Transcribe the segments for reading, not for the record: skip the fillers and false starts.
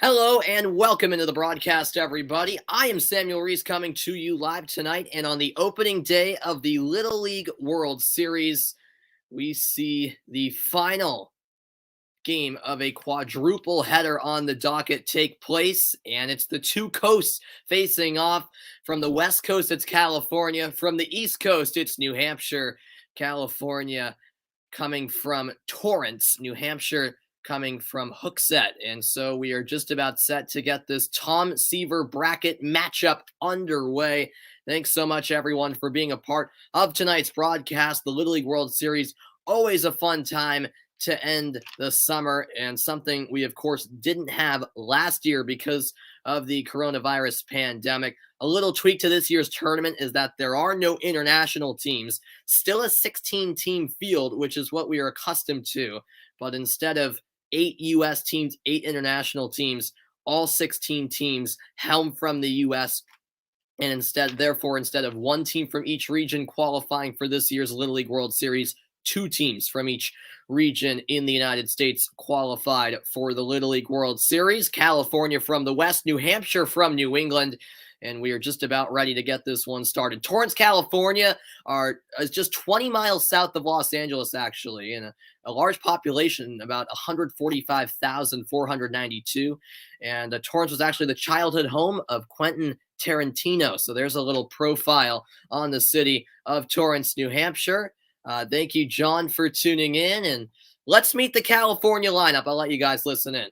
Hello and welcome into the broadcast, everybody. I am Samuel Reese coming to you live tonight, and on the opening day of the Little League World Series, we see the final game of a quadruple header on the docket take place, and it's the two coasts facing off. From the West Coast, it's California. From the East Coast, it's New Hampshire. California coming from Torrance, New Hampshire coming from Hooksett. And so we are just about set to get this Tom Seaver bracket matchup underway. Thanks so much, everyone, for being a part of tonight's broadcast. The Little League World Series, always a fun time to end the summer, and something we, of course, didn't have last year because of the coronavirus pandemic. A little tweak to this year's tournament is that there are no international teams, still a 16-team field, which is what we are accustomed to, but instead of 8 U.S. teams, 8 international teams, all 16 teams helm from the U.S., and instead of one team from each region qualifying for this year's Little League World Series, 2 teams from each region in the United States qualified for the Little League World Series. California from the West, New Hampshire from New England, and we are just about ready to get this one started. Torrance, California is just 20 miles south of Los Angeles, actually, and a large population, about 145,492. And Torrance was actually the childhood home of Quentin Tarantino. So there's a little profile on the city of Torrance, New Hampshire. Thank you, John, for tuning in. And let's meet the California lineup. I'll let you guys listen in.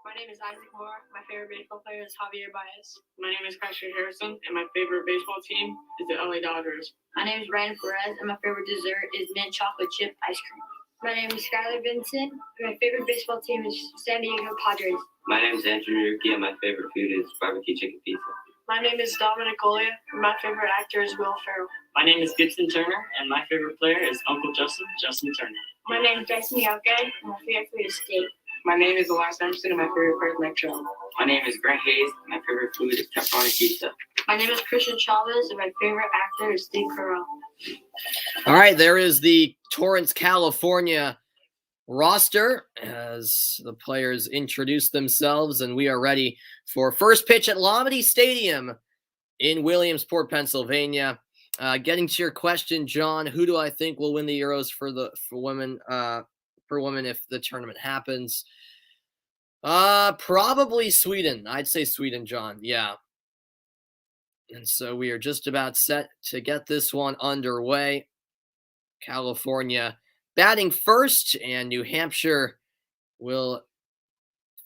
My name is Isaac Moore. My favorite baseball player is Javier Baez. My name is Kyler Harrison, and my favorite baseball team is the LA Dodgers. My name is Ryan Perez, and my favorite dessert is mint chocolate chip ice cream. My name is Skylar Vincent, and my favorite baseball team is San Diego Padres. My name is Andrew Nuki, and my favorite food is barbecue chicken pizza. My name is Dominic Olia, and my favorite actor is Will Ferrell. My name is Gibson Turner, and my favorite player is Uncle Justin Turner. My name is Jason Yauke, and my favorite food is steak. My name is Elias Emerson, and my favorite part is Mike Trout. My name is Grant Hayes, and my favorite food is pepperoni pizza. My name is Christian Chavez, and my favorite actor is Steve Carell. All right, there is the Torrance, California roster as the players introduce themselves, and we are ready for first pitch at Lomity Stadium in Williamsport, Pennsylvania. Getting to your question, John, who do I think will win the Euros for women if the tournament happens? Probably Sweden. I'd say Sweden, John. Yeah. And so we are just about set to get this one underway. California batting first, and New Hampshire will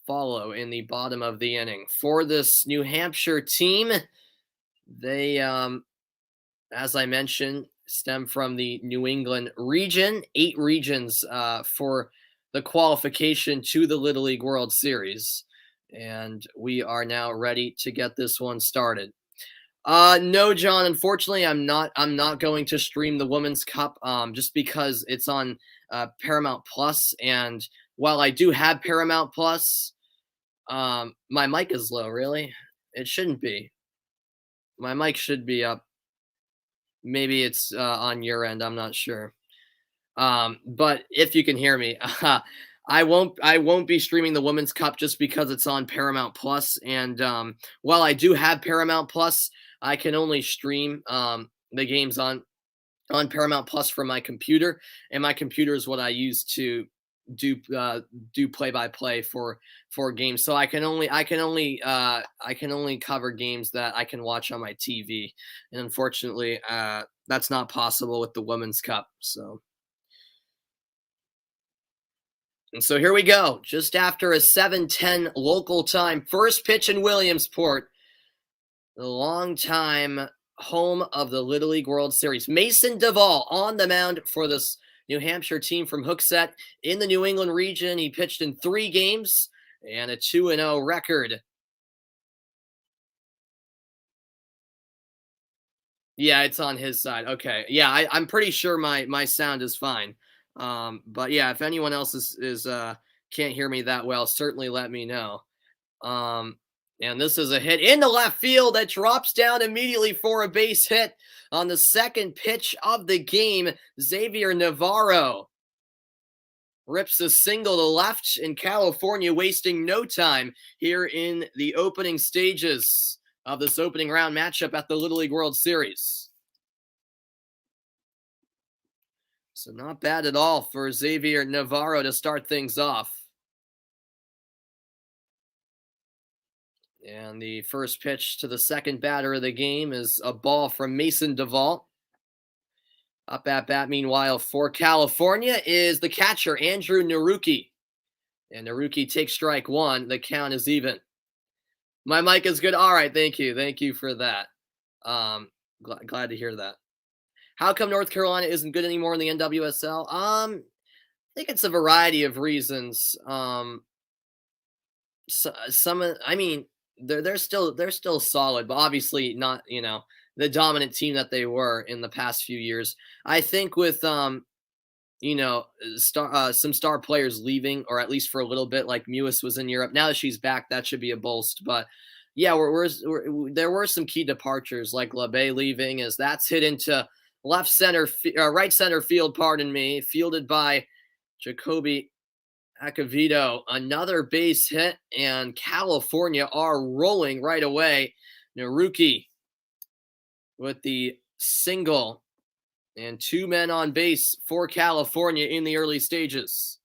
follow in the bottom of the inning. For this New Hampshire team, they, as I mentioned, stem from the New England region, 8 regions for the qualification to the Little League World Series. And we are now ready to get this one started. No, John, unfortunately, I'm not going to stream the Women's Cup just because it's on Paramount Plus. And while I do have Paramount Plus, my mic is low, really. It shouldn't be. My mic should be up. Maybe it's on your end. I'm not sure. But if you can hear me, I won't be streaming the Women's Cup just because it's on Paramount Plus. And while I do have Paramount Plus, I can only stream the games on Paramount Plus from my computer, and my computer is what I use to do play-by-play for games. So I can only cover games that I can watch on my TV, and unfortunately, that's not possible with the Women's Cup. So here we go. Just after a 7:10 local time, first pitch in Williamsport, the longtime home of the Little League World Series. Mason Davao on the mound for this New Hampshire team from Hooksett in the New England region. He pitched in 3 games and a 2-0 record. Yeah, it's on his side. Okay. Yeah, I'm pretty sure my sound is fine. But yeah, if anyone else is can't hear me that well, certainly let me know. And this is a hit into left field that drops down immediately for a base hit on the second pitch of the game. Xavier Navarro rips a single to left, and California wasting no time here in the opening stages of this opening round matchup at the Little League World Series. So not bad at all for Xavier Navarro to start things off. And the first pitch to the second batter of the game is a ball from Mason Davao. Up at bat, meanwhile, for California is the catcher, Andrew Naruki. And Naruki takes strike one. The count is even. My mic is good. All right, thank you. Thank you for that. Glad to hear that. How come North Carolina isn't good anymore in the NWSL? I think it's a variety of reasons. They're still solid, but obviously not, the dominant team that they were in the past few years. I think with some star players leaving, or at least for a little bit, like Mewis was in Europe. Now that she's back, that should be a boost. But yeah, there were some key departures, like LeBay leaving, as that's hit into right center field, fielded by Jacoby Acevedo. Another base hit, and California are rolling right away. Naruki with the single, and 2 men on base for California in the early stages.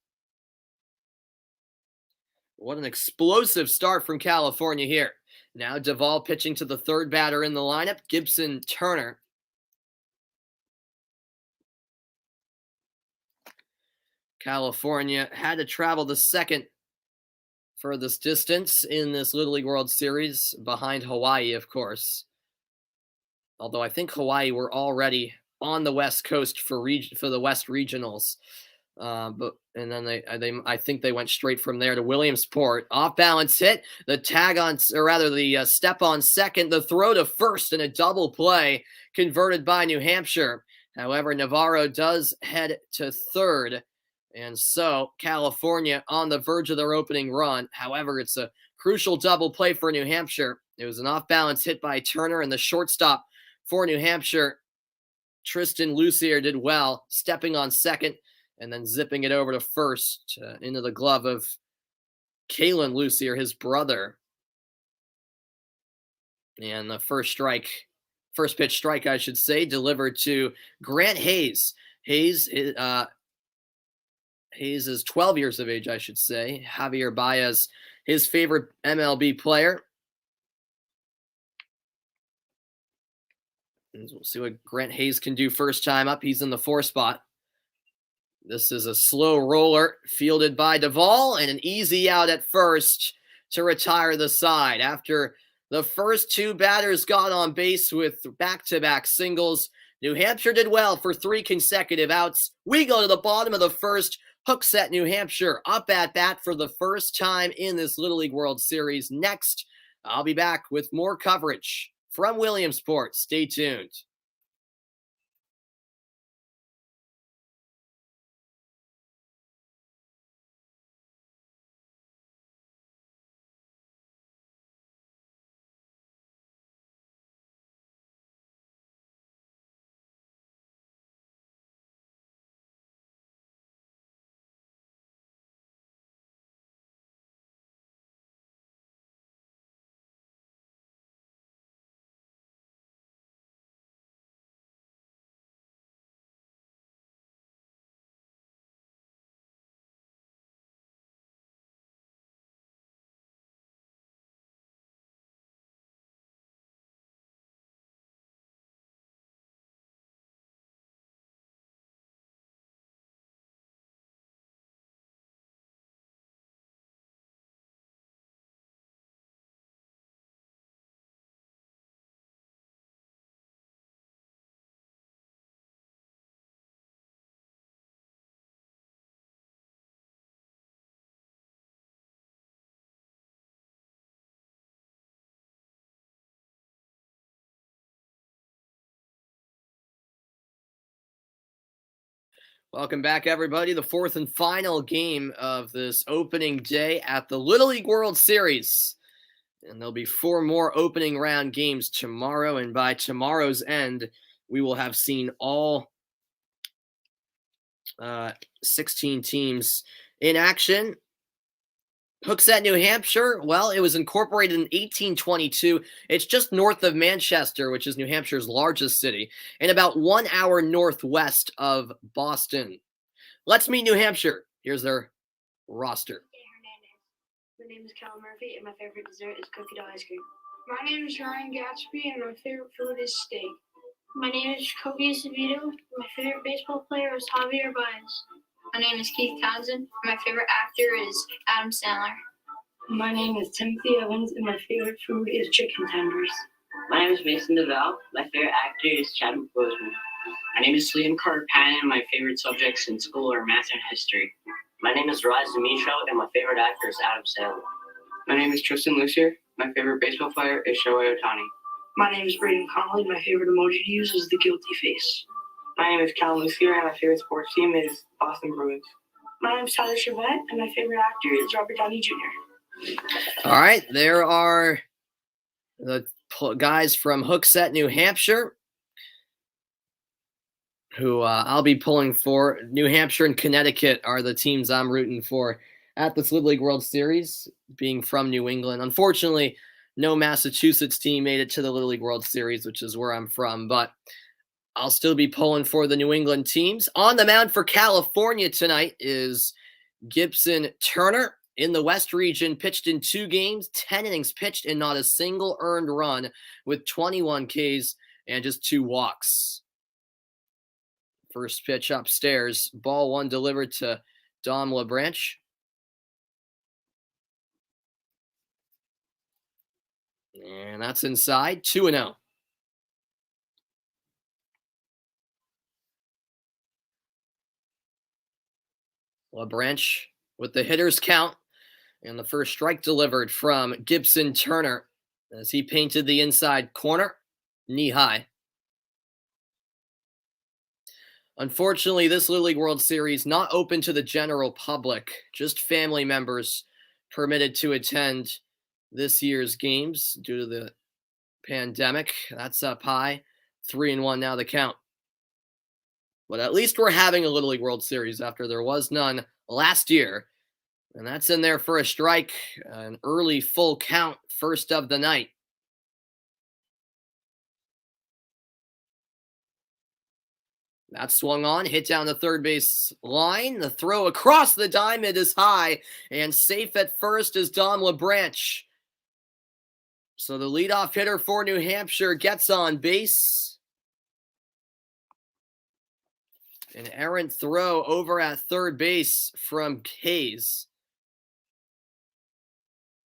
What an explosive start from California here. Now Davao pitching to the third batter in the lineup, Gibson Turner. California had to travel the second furthest distance in this Little League World Series, behind Hawaii, of course. Although I think Hawaii were already on the West Coast for the West Regionals, I think they went straight from there to Williamsport. Off balance hit, the step on second, the throw to first, and a double play converted by New Hampshire. However, Navarro does head to third, and so California on the verge of their opening run. However, it's a crucial double play for New Hampshire. It was an off balance hit by Turner, and the shortstop for New Hampshire, Tristan Lucier, did well, stepping on second and then zipping it over to first into the glove of Kalen Lucier, his brother. And the first pitch strike, I should say, delivered to Grant Hayes. Hayes is 12 years of age, I should say. Javier Baez, his favorite MLB player. We'll see what Grant Hayes can do first time up. He's in the 4 spot. This is a slow roller fielded by Davao, and an easy out at first to retire the side. After the first 2 batters got on base with back-to-back singles, New Hampshire did well for 3 consecutive outs. We go to the bottom of the first. Hook set New Hampshire up at bat for the first time in this Little League World Series. Next, I'll be back with more coverage from Williamsport. Stay tuned. Welcome back, everybody. The 4th and final game of this opening day at the Little League World Series. And there'll be 4 more opening round games tomorrow. And by tomorrow's end, we will have seen all 16 teams in action. Hooksett, New Hampshire, well, it was incorporated in 1822. It's just north of Manchester, which is New Hampshire's largest city, and about 1 hour northwest of Boston. Let's meet New Hampshire. Here's their roster. My name is Cal Murphy, and my favorite dessert is cookie dough ice cream. My name is Ryan Gatsby, and my favorite food is steak. My name is Kobe Acevedo. My favorite baseball player is Javier Baez. My name is Keith Townsend. My favorite actor is Adam Sandler. My name is Timothy Evans, and my favorite food is chicken tenders. My name is Mason Davao. My favorite actor is Chadwick Boseman. My name is Liam Carter Patton, and my favorite subjects in school are math and history. My name is Raz Dimitro, and my favorite actor is Adam Sandler. My name is Tristan Lucier. My favorite baseball player is Shohei Ohtani. My name is Braden Connolly. My favorite emoji to use is the guilty face. My name is Callum Lucier, and my favorite sports team is Boston Bruins. My name is Tyler Chevette, and my favorite actor is Robert Downey Jr. All right, there are the guys from Hooksett, New Hampshire, who I'll be pulling for. New Hampshire and Connecticut are the teams I'm rooting for at this Little League World Series, being from New England. Unfortunately, no Massachusetts team made it to the Little League World Series, which is where I'm from, but I'll still be pulling for the New England teams. On the mound for California tonight is Gibson Turner. In the West region, pitched in 2 games, 10 innings pitched, and not a single earned run with 21 Ks and just 2 walks. First pitch upstairs. Ball 1 delivered to Dom LeBranch. And that's inside. 2-0. LeBranch with the hitter's count. And the first strike delivered from Gibson Turner as he painted the inside corner, knee high. Unfortunately, this Little League World Series not open to the general public, just family members permitted to attend this year's games due to the pandemic. That's up high, 3-1 now the count. But at least we're having a Little League World Series after there was none last year. And that's in there for a strike, an early full count, first of the night. That swung on, hit down the third base line. The throw across the diamond is high, and safe at first is Dom LeBranch. So the leadoff hitter for New Hampshire gets on base. An errant throw over at third base from Hayes.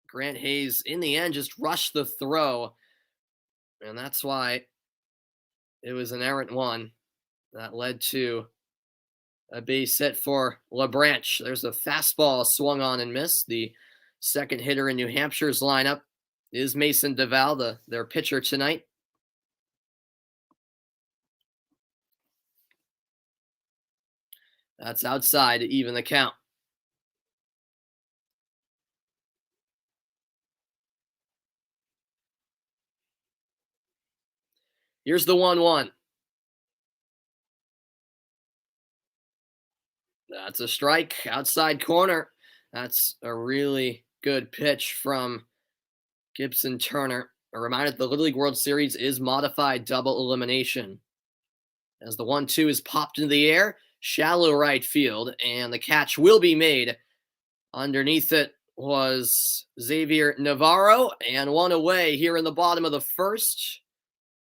Grant Hayes, in the end, just rushed the throw. And that's why it was an errant one. That led to a base hit for LeBranch. There's a fastball swung on and missed. The second hitter in New Hampshire's lineup is Mason Davao, their pitcher tonight. That's outside to even the count. Here's the 1-1. That's a strike, outside corner. That's a really good pitch from Gibson Turner. A reminder that the Little League World Series is modified double elimination. As the 1-2 is popped into the air, shallow right field, and the catch will be made. Underneath it was Xavier Navarro, and one away here in the bottom of the first.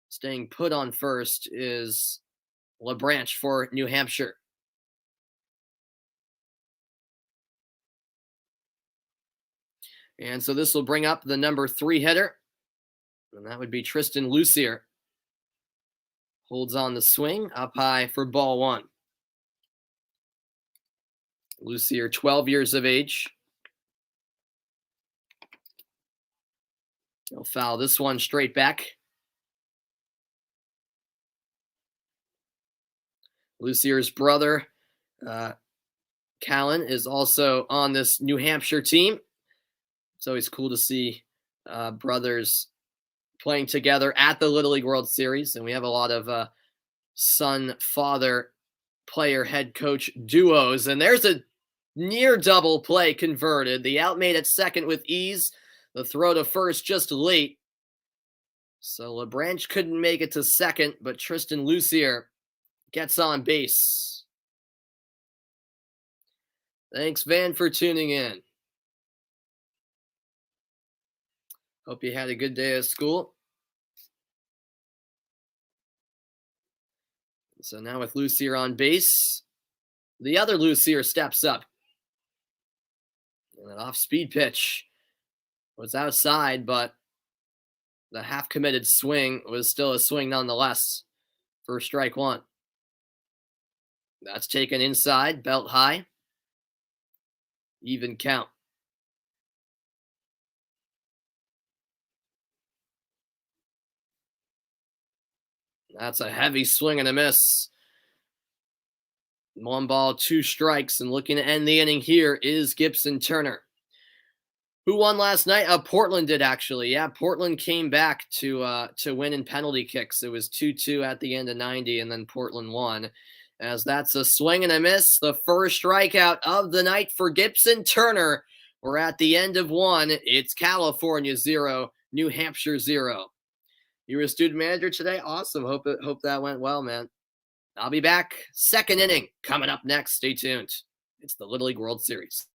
Staying put on first is LeBranch for New Hampshire. And so this will bring up the number 3 hitter, and that would be Tristan Lucier. Holds on the swing, up high for ball 1. Lucier, 12 years of age. He'll foul this one straight back. Lucier's brother, Callan, is also on this New Hampshire team. It's always cool to see brothers playing together at the Little League World Series, and we have a lot of son-father player head coach duos. And there's a near double play converted. The out made at second with ease. The throw to first just late. So LeBranch couldn't make it to second, but Tristan Lucier gets on base. Thanks, Van, for tuning in. Hope you had a good day at school. So now with Lucier on base, the other Lucier steps up. And an off-speed pitch was outside, but the half-committed swing was still a swing nonetheless for strike one. That's taken inside, belt high. Even count. That's a heavy swing and a miss. 1 ball, 2 strikes, and looking to end the inning here is Gibson Turner. Who won last night? Portland did, actually. Yeah, Portland came back to win in penalty kicks. It was 2-2 at the end of 90, and then Portland won. As that's a swing and a miss. The first strikeout of the night for Gibson Turner. We're at the end of 1. It's California 0, New Hampshire 0. You were a student manager today? Awesome. Hope that went well, man. I'll be back. Second inning coming up next. Stay tuned. It's the Little League World Series.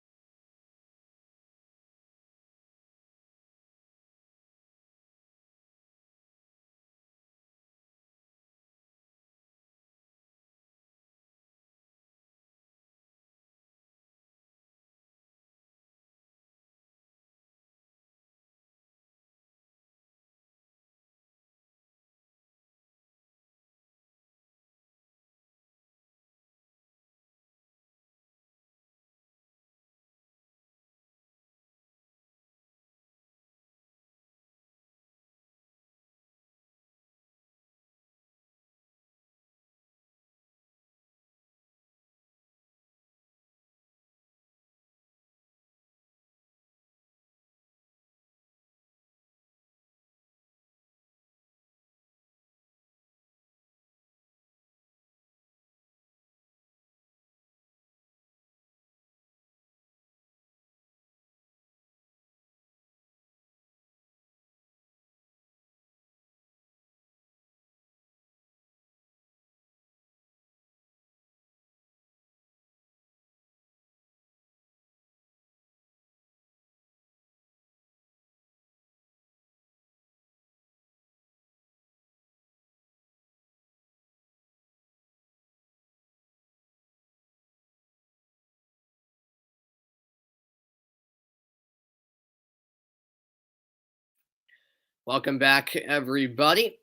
Welcome back, everybody.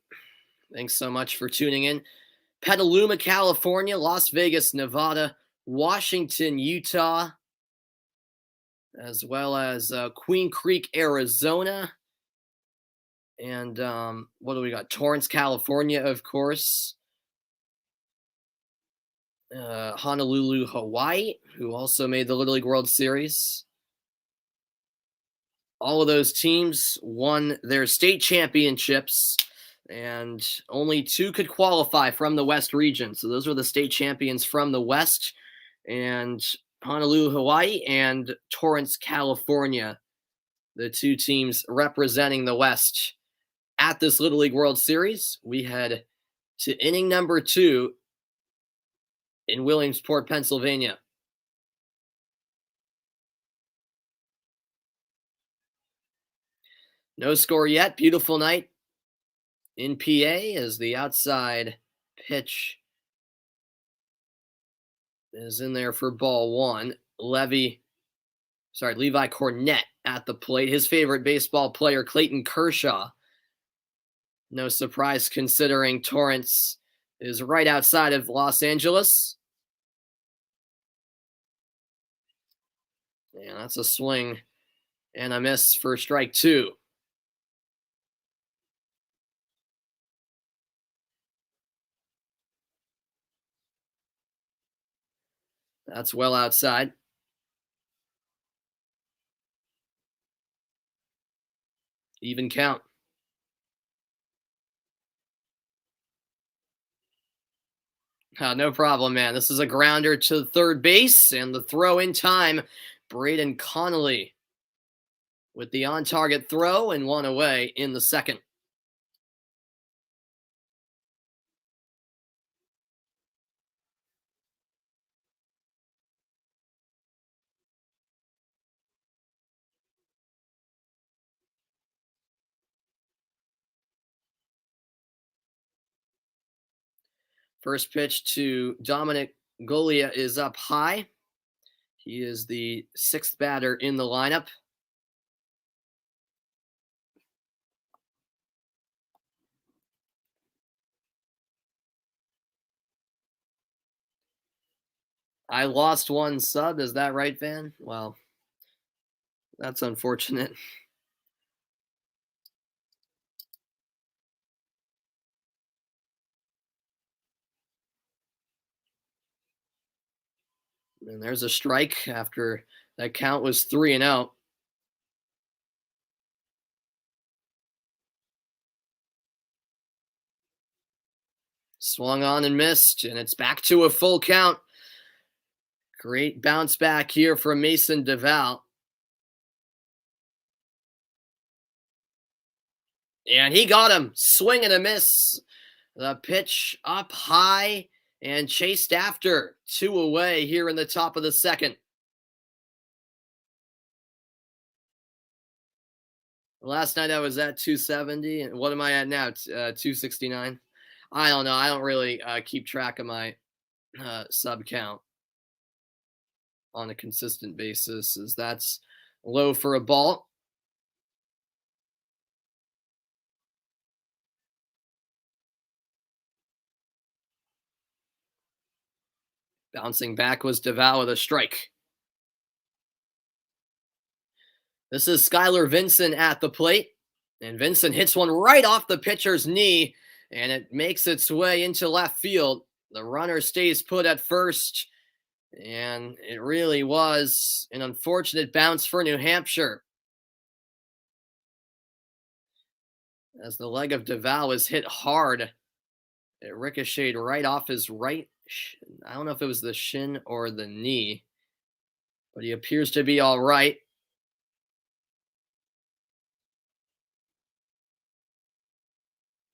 Thanks so much for tuning in. Petaluma, California, Las Vegas, Nevada, Washington, Utah, as well as Queen Creek, Arizona. And what do we got? Torrance, California, of course. Honolulu, Hawaii, who also made the Little League World Series. All of those teams won their state championships, and only 2 could qualify from the West region. So those were the state champions from the West, and Honolulu, Hawaii, and Torrance, California, the 2 teams representing the West at this Little League World Series. We head to inning number 2 in Williamsport, Pennsylvania. No score yet. Beautiful night in PA as the outside pitch is in there for ball 1. Levi Cornett at the plate. His favorite baseball player, Clayton Kershaw. No surprise considering Torrance is right outside of Los Angeles. Yeah, that's a swing and a miss for strike 2. That's well outside. Even count. No problem, man. This is a grounder to third base, and the throw in time, Braden Connolly with the on-target throw and one away in the second. First pitch to Dominic Golia is up high. He is the sixth batter in the lineup. I lost one sub. Is that right, Van? Well, that's unfortunate. And there's a strike after that count was 3-0. Swung on and missed, and it's back to a full count. Great bounce back here from Mason Davao. And he got him. Swing and a miss. The pitch up high and chased after. 2 away here in the top of the second. Last night I was at 270. And what am I at now? 269. I don't know. I don't really keep track of my sub count on a consistent basis, as that's low for a ball. Bouncing back was Davao with a strike. This is Skylar Vinson at the plate. And Vinson hits one right off the pitcher's knee, and it makes its way into left field. The runner stays put at first, and it really was an unfortunate bounce for New Hampshire, as the leg of Davao was hit hard. It ricocheted right off his right. I don't know if it was the shin or the knee, but he appears to be all right.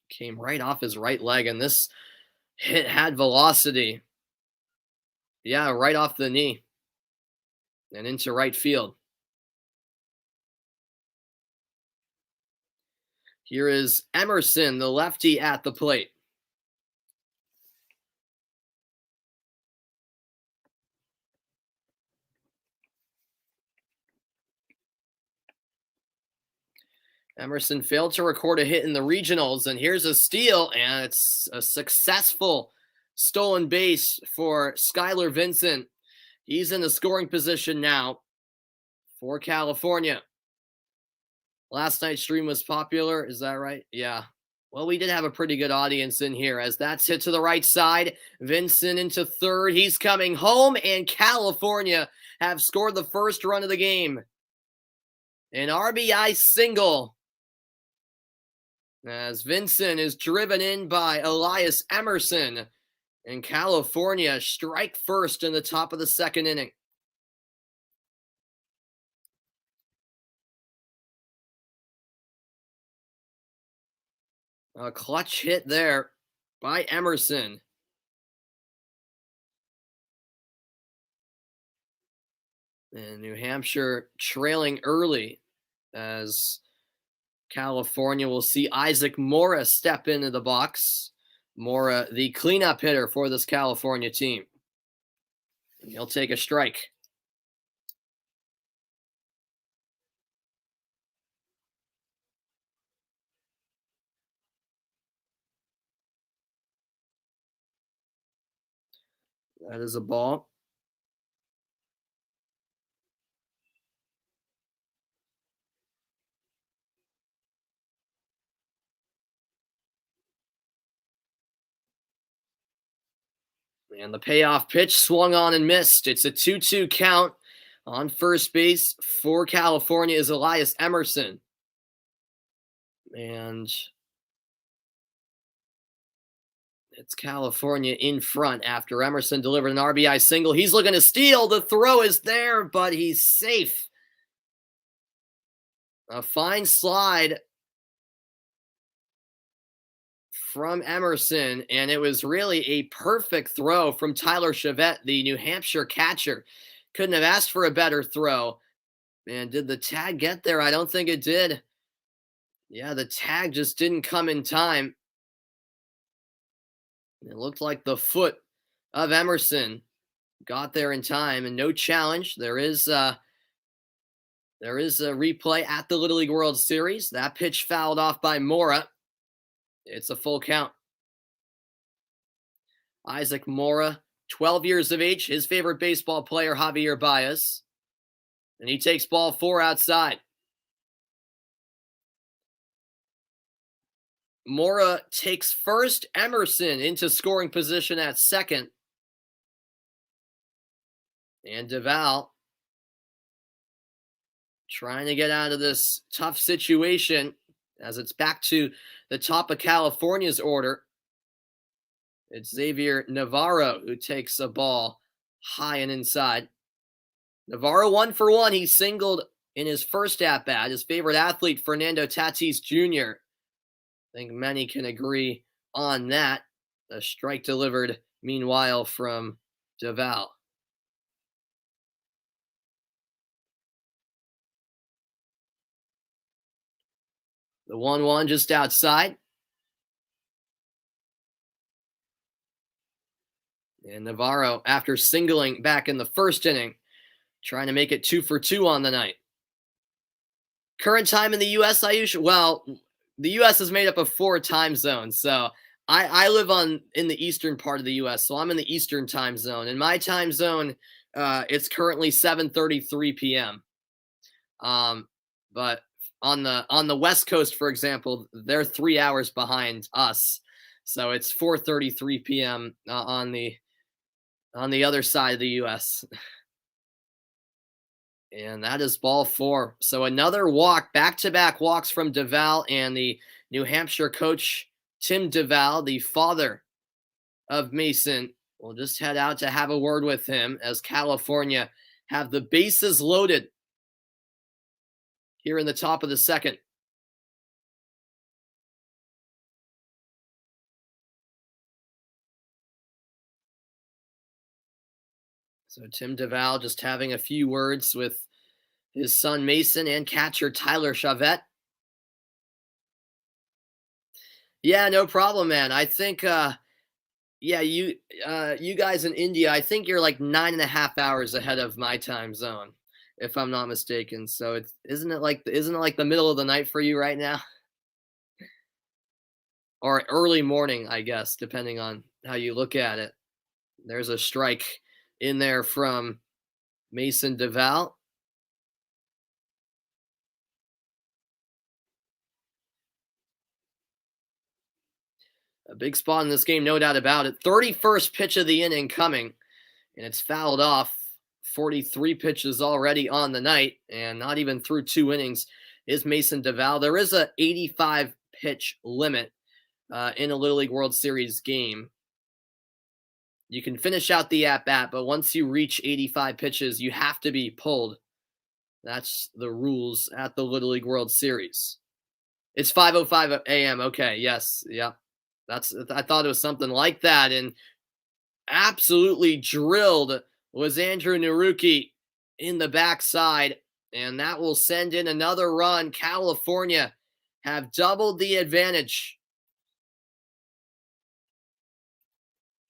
Came right off his right leg, and this hit had velocity. Yeah, right off the knee and into right field. Here is Emerson, the lefty, at the plate. Emerson failed to record a hit in the regionals, and here's a steal, and it's a successful stolen base for Skylar Vincent. He's in the scoring position now for California. Last night's stream was popular, is that right? Yeah. Well, we did have a pretty good audience in here, as that's hit to the right side. Vincent into third. He's coming home, and California have scored the first run of the game. An RBI single, as Vincent is driven in by Elias Emerson, and California strike first in the top of the second inning. A clutch hit there by Emerson. And New Hampshire trailing early, as California will see Isaac Mora step into the box. Mora, the cleanup hitter for this California team. And he'll take a strike. That is a ball. And the payoff pitch swung on and missed. It's a 2-2 count. On first base for California is Elias Emerson. And It's California in front after Emerson delivered an RBI single. He's looking to steal. The throw is there, but he's safe. A fine slide from Emerson, and it was really a perfect throw from Tyler Chavette, the New Hampshire catcher. Couldn't have asked for a better throw. And did the tag get there? I don't think it did. Yeah, the tag just didn't come in time. It looked like the foot of Emerson got there in time, and no challenge. There is a replay at the Little League World Series. That pitch fouled off by Mora. It's a full count. Isaac Mora, 12 years of age, his favorite baseball player, Xavier Baez. And he takes ball 4 outside. Mora takes first, Emerson into scoring position at second. And Davao trying to get out of this tough situation as it's back to the top of California's order. It's Xavier Navarro who takes a ball high and inside. Navarro 1 for 1. He singled in his first at-bat. His favorite athlete, Fernando Tatis Jr. I think many can agree on that. A strike delivered, meanwhile, from Davao. The 1-1 just outside. And Navarro, after singling back in the first inning, trying to make it 2 for 2 on the night. Current time in the U.S., Ayush? Well, the U.S. is made up of 4 time zones. So I live in the eastern part of the U.S., so I'm in the eastern time zone. In my time zone, it's currently 7:33 p.m. But on the West Coast, for example, they're 3 hours behind us. So it's 4:33 p.m. On the other side of the U.S. And that is ball 4. So another walk, back-to-back walks from Davao, and the New Hampshire coach, Tim Davao, the father of Mason, will just head out to have a word with him as California have the bases loaded here in the top of the second. So Tim Davao just having a few words with his son Mason and catcher Tyler Chavette. Yeah, no problem, man. I think, you guys in India, I think you're like 9.5 hours ahead of my time zone, if I'm not mistaken. So isn't it like the middle of the night for you right now? Or early morning, I guess, depending on how you look at it. There's a strike in there from Mason Davao. A big spot in this game, no doubt about it. 31st pitch of the inning coming, and it's fouled off. 43 pitches already on the night, and not even through 2 innings is Mason Davao. There is a 85 pitch limit in a Little League World Series game. You can finish out the at-bat, but once you reach 85 pitches, you have to be pulled. That's the rules at the Little League World Series. It's 5:05 a.m. Okay, yes, yeah. I thought it was something like that, and absolutely drilled was Andrew Naruki in the backside, and that will send in another run. California have doubled the advantage.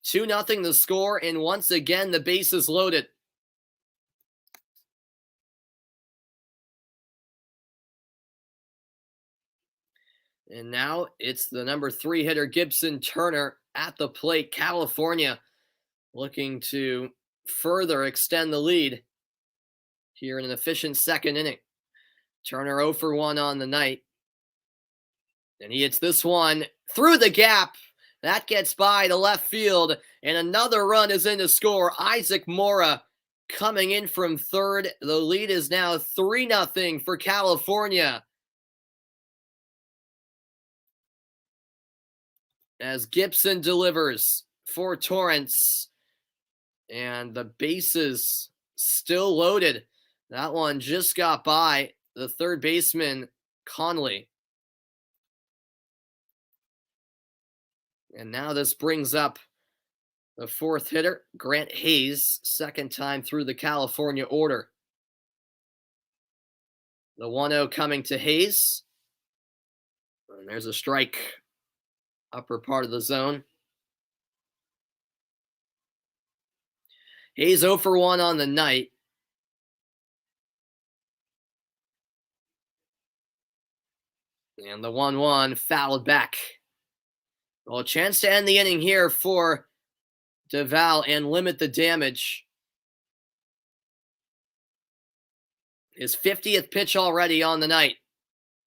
2-0 the score, and once again, the bases loaded. And now it's the number 3 hitter, Gibson Turner, at the plate. California looking to further extend the lead here in an efficient second inning. Turner 0 for 1 on the night. And he hits this one through the gap. That gets by to left field, and another run is in to score. Isaac Mora coming in from third. The lead is now 3-0 for California. as Gibson delivers for Torrance. And the bases still loaded. That one just got by the third baseman, Conley. And now this brings up the fourth hitter, Grant Hayes, second time through the California order. The 1-0 coming to Hayes. And there's a strike, upper part of the zone. Hayes 0 for 1 on the night. And the 1-1 fouled back. Well, a chance to end the inning here for Davao and limit the damage. His 50th pitch already on the night.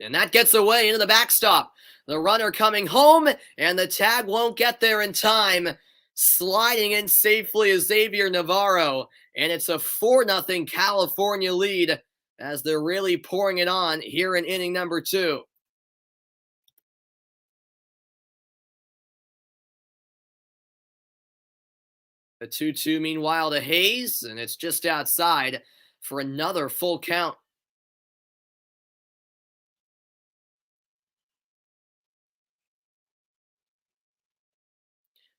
And that gets away into the backstop. The runner coming home, and the tag won't get there in time. Sliding in safely is Xavier Navarro. And it's a 4-0 California lead as they're really pouring it on here in inning number 2. The 2-2 meanwhile to Hayes, and it's just outside for another full count.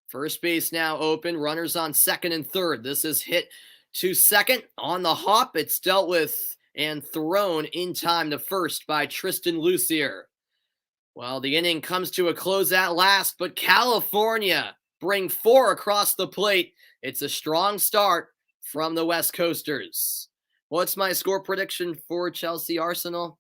First base now open, runners on second and third. This is hit to second on the hop. It's dealt with and thrown in time to first by Tristan Lucier. Well, the inning comes to a close at last, but California bring 4 across the plate. It's a strong start from the West Coasters. What's my score prediction for Chelsea Arsenal?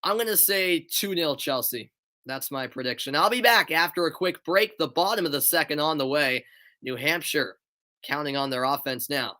I'm going to say 2-0 Chelsea. That's my prediction. I'll be back after a quick break. The bottom of the second on the way. New Hampshire counting on their offense now.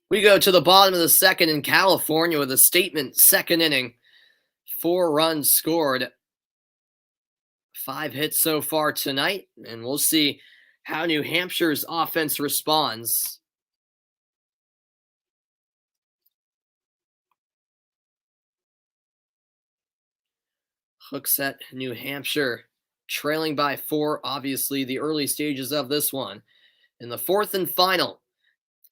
We go to the bottom of the second in California with a statement second inning. 4 runs scored. 5 hits so far tonight, and we'll see how New Hampshire's offense responds. Hook set New Hampshire trailing by 4, obviously the early stages of this one. In the fourth and final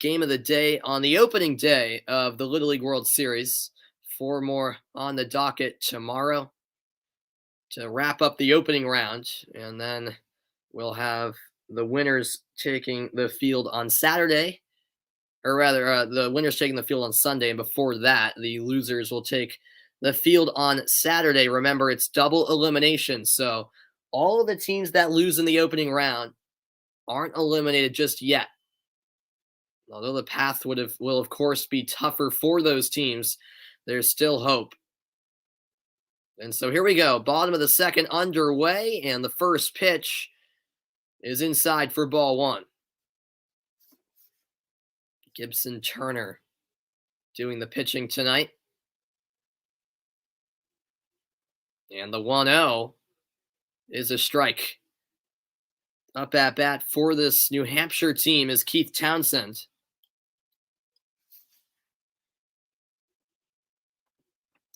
game of the day on the opening day of the Little League World Series. 4 more on the docket tomorrow to wrap up the opening round, and then we'll have the winners taking the field on Saturday, or rather the winners taking the field on Sunday, and before that the losers will take the field on Saturday. Remember, it's double elimination, so all of the teams that lose in the opening round aren't eliminated just yet. Although the path will of course be tougher for those teams, there's still hope. And so here we go. Bottom of the second underway, and the first pitch is inside for ball 1. Gibson Turner doing the pitching tonight. And the 1-0 is a strike. Up at bat for this New Hampshire team is Keith Townsend.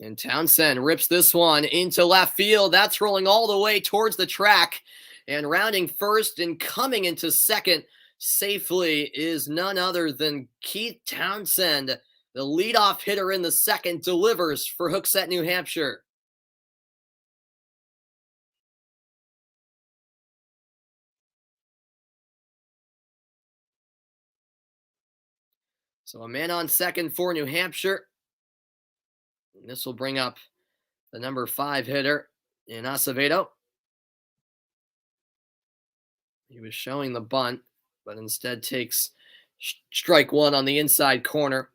And Townsend rips this one into left field. That's rolling all the way towards the track. And rounding first and coming into second safely is none other than Keith Townsend. The leadoff hitter in the second delivers for Hooksett, New Hampshire. So a man on second for New Hampshire. And this will bring up the number 5 hitter in Acevedo. He was showing the bunt, but instead takes strike one on the inside corner.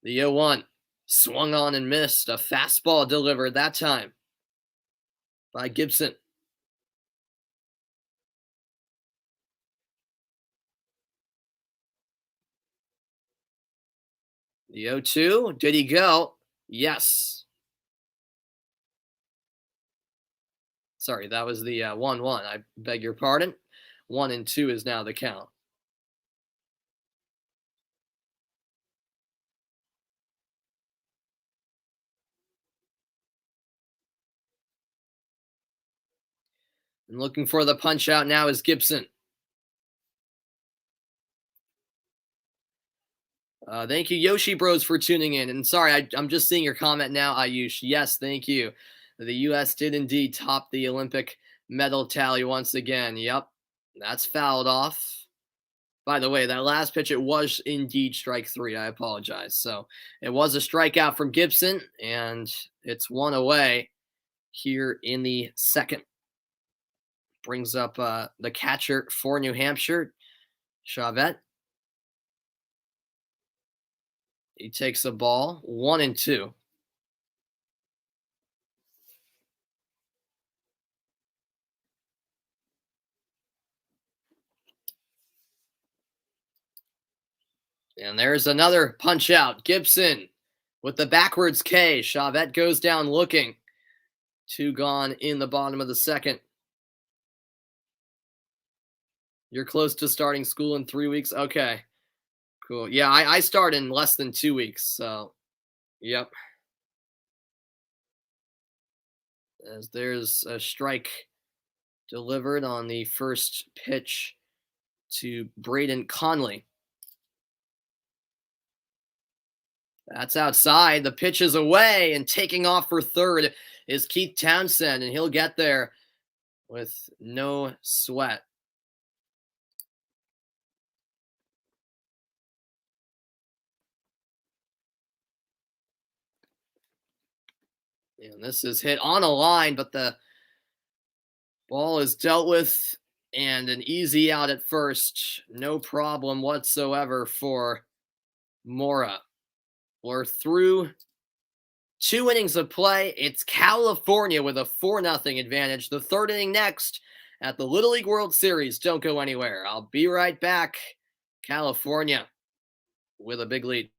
The 0-1 swung on and missed. A fastball delivered that time by Gibson. The 0-2, did he go? Yes. Sorry, that was the 1-1. I beg your pardon. 1-2 is now the count. And looking for the punch out now is Gibson. Thank you, Yoshi Bros, for tuning in. And sorry, I'm just seeing your comment now, Ayush. Yes, thank you. The U.S. did indeed top the Olympic medal tally once again. Yep, that's fouled off. By the way, that last pitch, it was indeed strike 3. I apologize. So it was a strikeout from Gibson, and it's 1 away here in the second. Brings up the catcher for New Hampshire, Chavette. He takes a ball, 1-2. And there's another punch out. Gibson with the backwards K. Chavette goes down looking. 2 gone in the bottom of the second. You're close to starting school in 3 weeks? Okay. Cool. Yeah, I start in less than 2 weeks, so yep. As there's a strike delivered on the first pitch to Braden Conley. That's outside. The pitch is away, and taking off for third is Keith Townsend, and he'll get there with no sweat. And this is hit on a line, but the ball is dealt with, and an easy out at first. No problem whatsoever for Mora. We're through 2 innings of play. It's California with a 4-0 advantage. The third inning next at the Little League World Series. Don't go anywhere. I'll be right back. California with a big lead.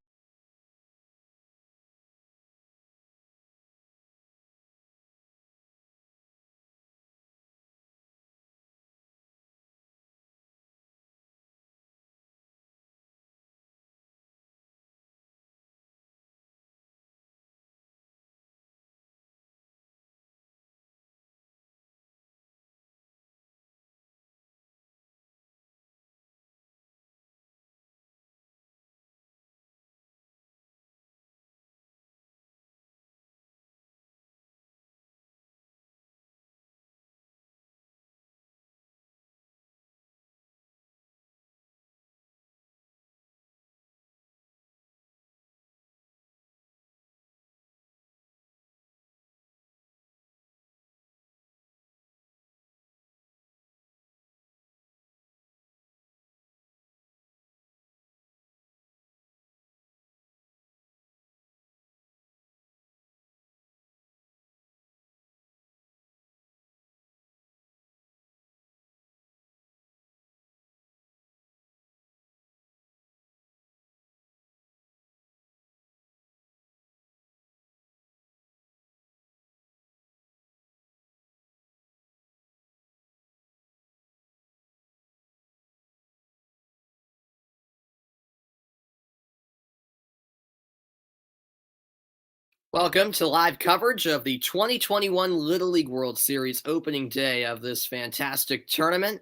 Welcome to live coverage of the 2021 Little League World Series opening day of this fantastic tournament.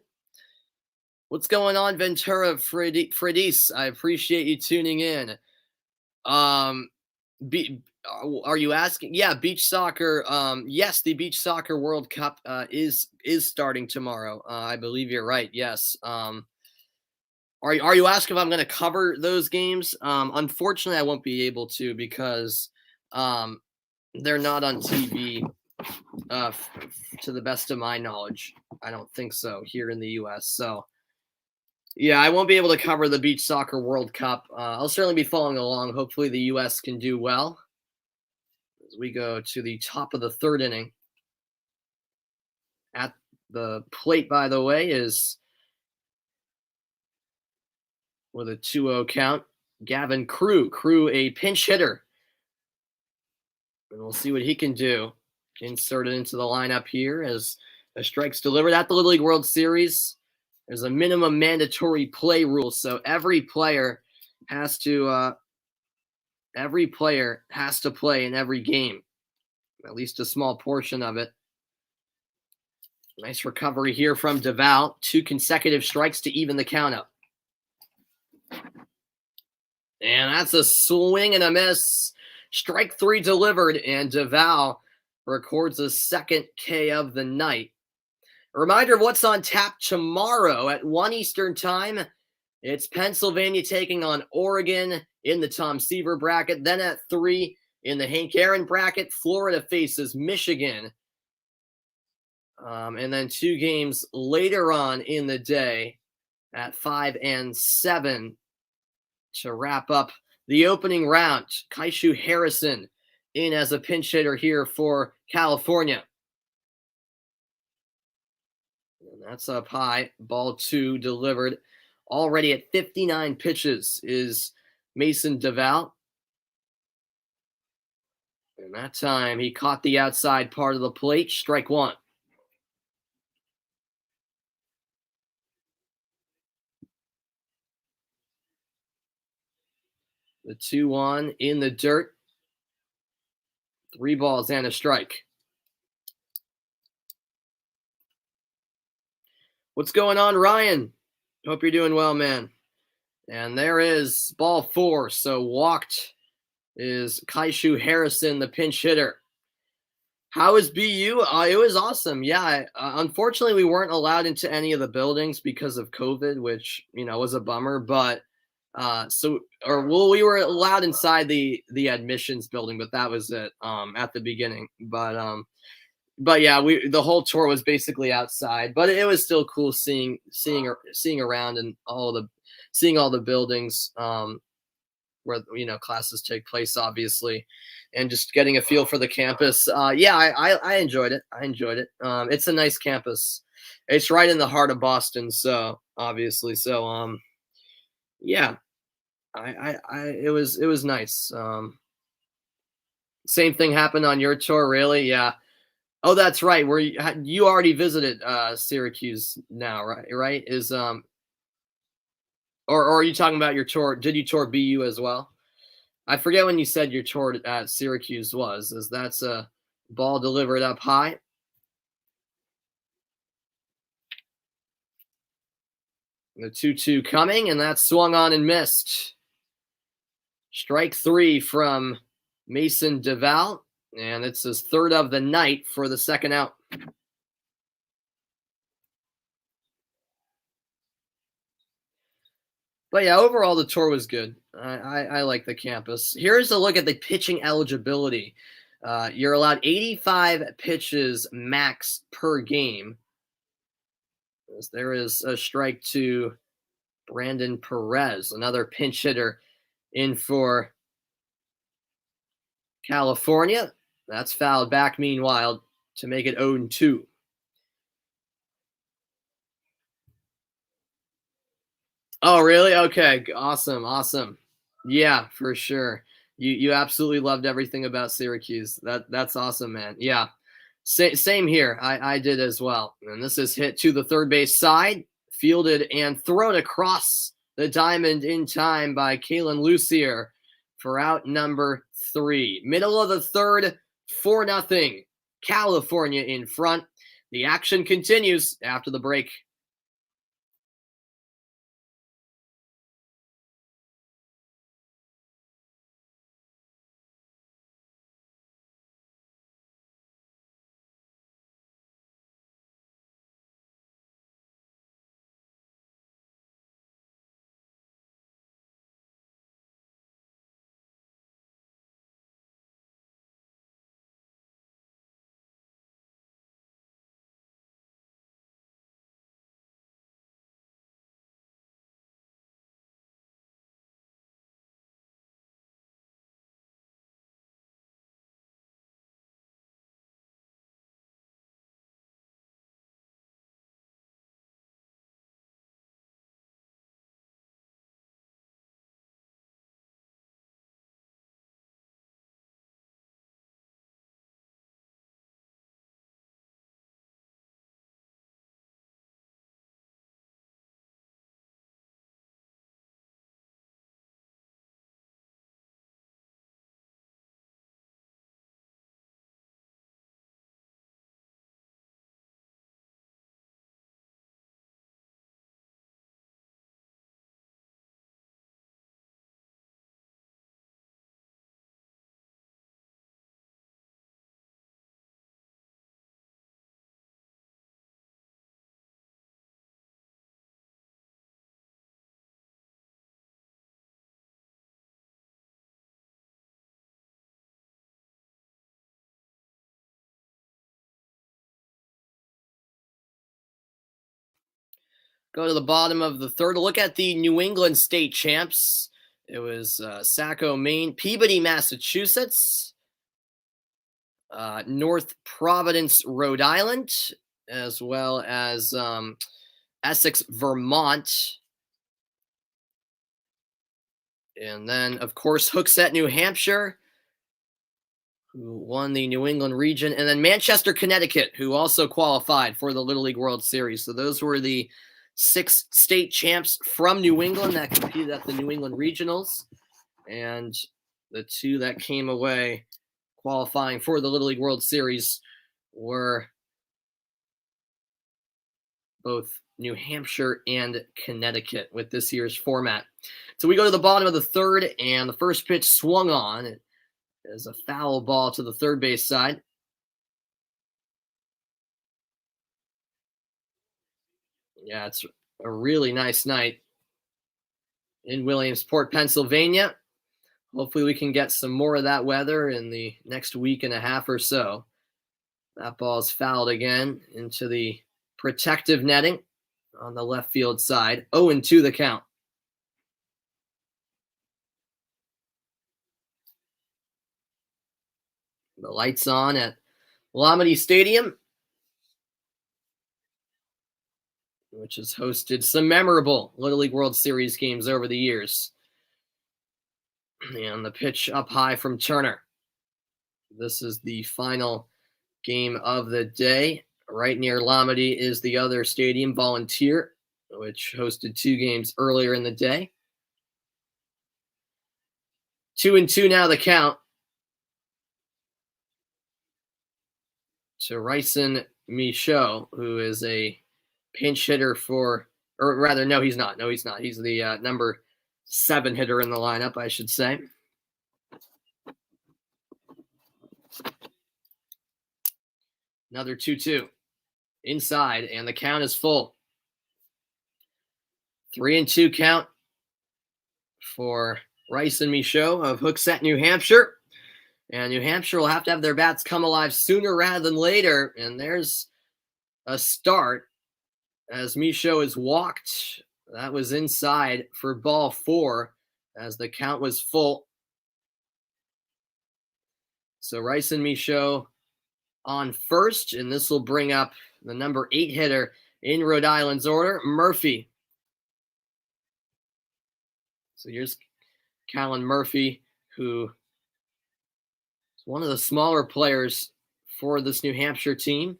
What's going on, Ventura Fredis? I appreciate you tuning in. Are you asking? Yeah, beach soccer. Yes, the beach soccer World Cup is starting tomorrow. I believe you're right. Yes. Are you asking if I'm going to cover those games? Unfortunately, I won't be able to because they're not on TV. To the best of my knowledge, I don't think so here in the U.S. So, yeah, I won't be able to cover the beach soccer World Cup. I'll certainly be following along. Hopefully, the U.S. can do well as we go to the top of the third inning. At the plate, by the way, is with a 2-0 count, Gavin Crew. Crew, a pinch hitter. And we'll see what he can do. Inserted into the lineup here as a strike's delivered at the Little League World Series. There's a minimum mandatory play rule, so every player has to play in every game, at least a small portion of it. Nice recovery here from Davao. 2 consecutive strikes to even the count up. And that's a swing and a miss. Strike 3 delivered, and Davao records a second K of the night. A reminder of what's on tap tomorrow at 1 Eastern time. It's Pennsylvania taking on Oregon in the Tom Seaver bracket. Then at 3 in the Hank Aaron bracket, Florida faces Michigan. And then 2 games later on in the day at 5 and 7 to wrap up the opening round. Kaishu Harrison in as a pinch hitter here for California. And that's up high. Ball 2 delivered. Already at 59 pitches is Mason Davao. And that time he caught the outside part of the plate. Strike 1. The 2-1 in the dirt. 3 balls and a strike. What's going on, Ryan? Hope you're doing well, man. And there is ball 4. So walked is Kaishu Harrison, the pinch hitter. How is BU? It was awesome. Yeah, unfortunately, we weren't allowed into any of the buildings because of COVID, which, was a bummer. But we were allowed inside the admissions building, but that was it at the beginning. But yeah, the whole tour was basically outside, but it was still cool seeing around and seeing all the buildings where classes take place, obviously, and just getting a feel for the campus. Yeah, I enjoyed it. It's a nice campus. It's right in the heart of Boston, so obviously, yeah. It was nice. Same thing happened on your tour, really? Yeah. Oh, that's right. You already visited Syracuse now, right? Or are you talking about your tour? Did you tour BU as well? I forget when you said your tour at Syracuse was. That's a ball delivered up high. The 2-2 coming, and that's swung on and missed. Strike 3 from Mason Davao, and it's his 3rd of the night for the second out. But yeah, overall the tour was good. I like the campus. Here's a look at the pitching eligibility. You're allowed 85 pitches max per game. There is a strike to Brandon Perez, another pinch hitter in for California. That's fouled back, meanwhile, to make it 0-2. Oh, really? Okay, awesome. Yeah, for sure. You absolutely loved everything about Syracuse. That's awesome, man. Yeah, same here. I did as well. And this is hit to the third base side, fielded and thrown across the diamond in time by Kalen Lucier for out number 3. Middle of the third, 4-0. California in front. The action continues after the break. Go to the bottom of the third. Look at the New England state champs. It was Saco, Maine, Peabody, Massachusetts, North Providence, Rhode Island, as well as Essex, Vermont. And then, of course, Hooksett, New Hampshire, who won the New England region. And then Manchester, Connecticut, who also qualified for the Little League World Series. So those were the 6 state champs from New England that competed at the New England Regionals, and the 2 that came away qualifying for the Little League World Series were both New Hampshire and Connecticut with this year's format. So we go to the bottom of the third, and the first pitch swung on. It is a foul ball to the third base side. Yeah, it's a really nice night in Williamsport, Pennsylvania. Hopefully we can get some more of that weather in the next week and a half or so. That ball is fouled again into the protective netting on the left field side. 0-2 the count. The lights on at Lamity Stadium, which has hosted some memorable Little League World Series games over the years. And the pitch up high from Turner. This is the final game of the day. Right near Lamity is the other stadium, Volunteer, which hosted 2 games earlier in the day. 2-2 now the count to Ryson Michaud, who is a pinch hitter for, or rather, no, he's not. He's the number 7 hitter in the lineup, I should say. Another 2-2 inside, and the count is full. 3-2 count for Ryson Michaud of Hooksett, New Hampshire. And New Hampshire will have to have their bats come alive sooner rather than later. And there's a start as Michaud is walked. That was inside for ball 4 as the count was full. So Ryson Michaud on first, and this will bring up the number 8 hitter in Rhode Island's order, Murphy. So here's Callan Murphy, who is one of the smaller players for this New Hampshire team.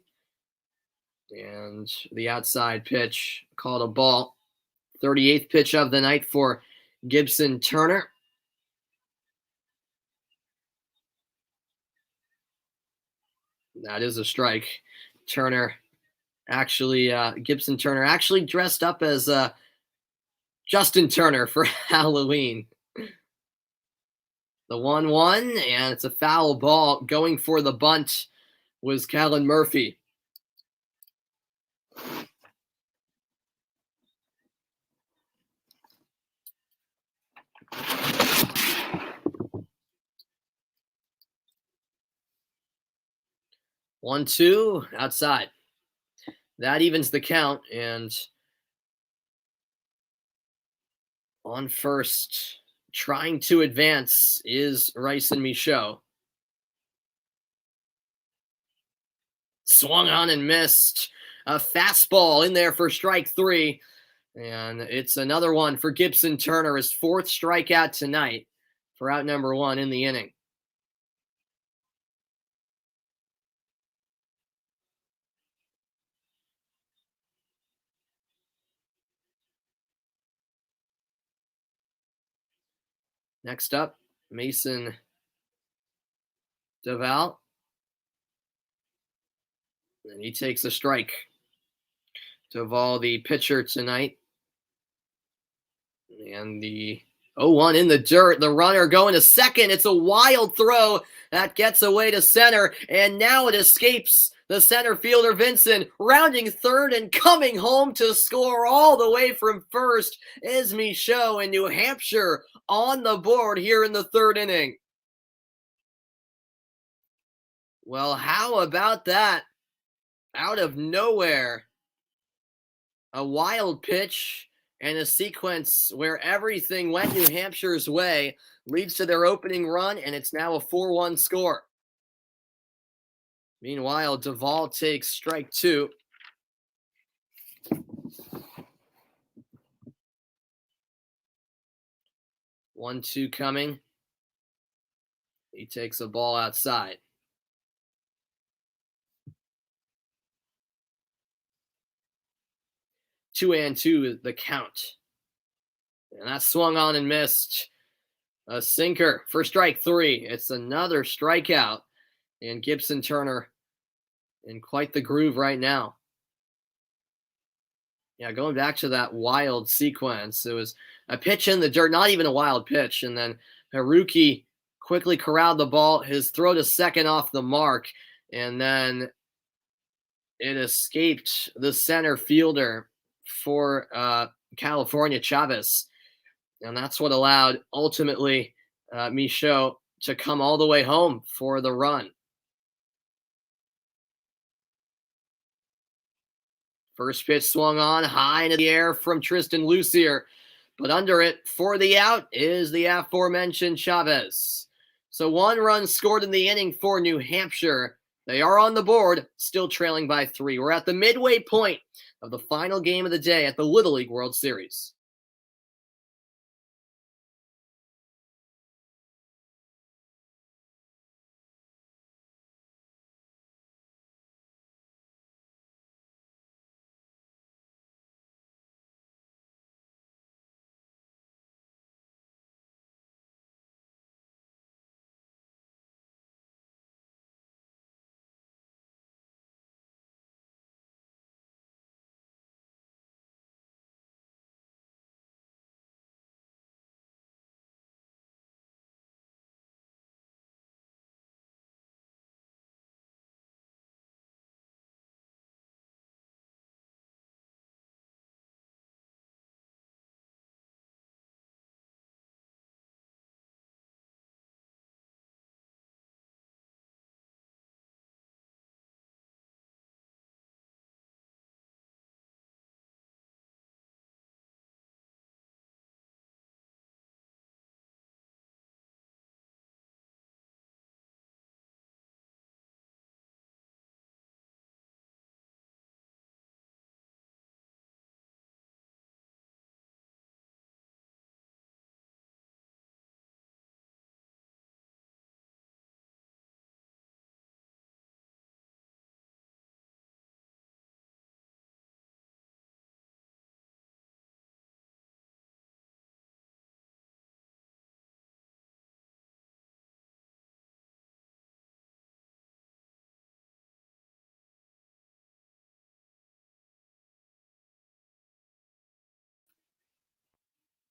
And the outside pitch called a ball. 38th pitch of the night for Gibson Turner. That is a strike. Gibson Turner actually dressed up as Justin Turner for Halloween. The 1-1, and it's a foul ball. Going for the bunt was Callan Murphy. One, two, outside. That evens the count, and on first, trying to advance is Ryson Michaud. Swung on and missed. A fastball in there for strike three. And it's another one for Gibson Turner, his fourth strikeout tonight for out number one in the inning. Next up, Mason Davao. And he takes a strike. Davao, the pitcher tonight. And the 0-1 in the dirt. The runner going to second. It's a wild throw that gets away to center. And now it escapes the center fielder, Vincent. Rounding third and coming home to score all the way from first is Michaud, and New Hampshire on the board here in the third inning. Well, how about that? Out of nowhere, a wild pitch and a sequence where everything went New Hampshire's way leads to their opening run, and it's now a 4-1 score. Meanwhile, Davao takes strike two. One, two coming. He takes a ball outside. 2-2 the count. And that swung on and missed. A sinker for strike three. It's another strikeout. And Gibson Turner in quite the groove right now. Yeah, going back to that wild sequence, it was a pitch in the dirt, not even a wild pitch. And then Haruki quickly corralled the ball, his throw to second off the mark. And then it escaped the center fielder for California, Chavez. And that's what allowed, ultimately, Michaud to come all the way home for the run. First pitch swung on high into the air from Tristan Lucier. But under it for the out is the aforementioned Chavez. So one run scored in the inning for New Hampshire. They are on the board, still trailing by 3. We're at the midway point of the final game of the day at the Little League World Series.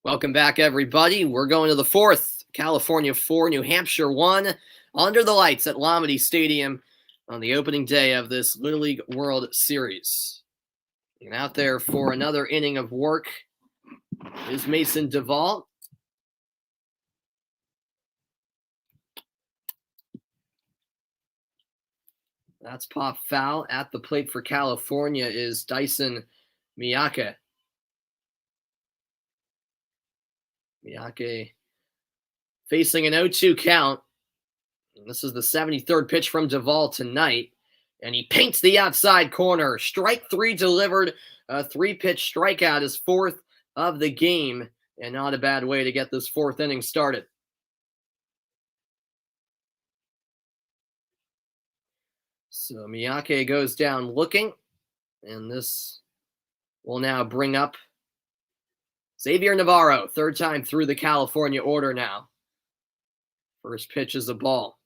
Welcome back, everybody. We're going to the fourth. California 4, New Hampshire 1, under the lights at Lamade Stadium on the opening day of this Little League World Series. And out there for another inning of work is Mason Davao. That's pop foul. At the plate for California is Dyson Miyake. Miyake facing an 0-2 count. And this is the 73rd pitch from Davao tonight. And he paints the outside corner. Strike 3 delivered. A 3-pitch strikeout, his 4th of the game. And not a bad way to get this 4th inning started. So Miyake goes down looking. And this will now bring up Xavier Navarro, 3rd time through the California order now. First pitch is a ball.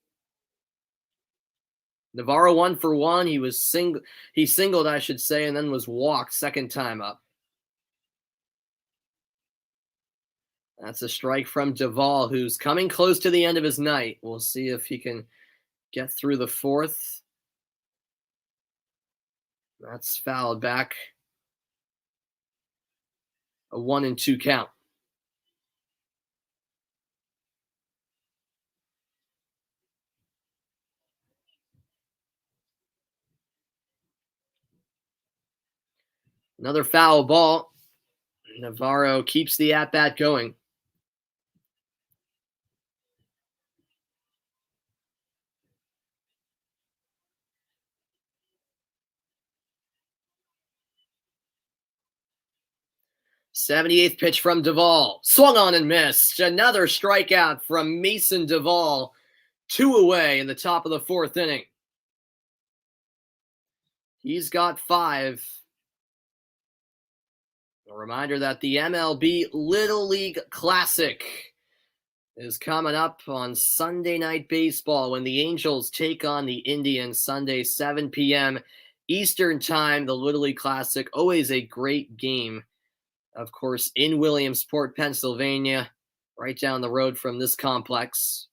Navarro 1 for 1. He singled, I should say, and then was walked 2nd time up. That's a strike from Davao, who's coming close to the end of his night. We'll see if he can get through the 4th. That's fouled back. A 1-2 count. Another foul ball. Navarro keeps the at-bat going. '78th pitch from Davao. Swung on and missed. Another strikeout from Mason Davao. 2 away in the top of the 4th inning. He's got 5. A reminder that the MLB Little League Classic is coming up on Sunday Night Baseball when the Angels take on the Indians Sunday, 7 p.m. Eastern Time. The Little League Classic, always a great game. Of course, in Williamsport, Pennsylvania, right down the road from this complex.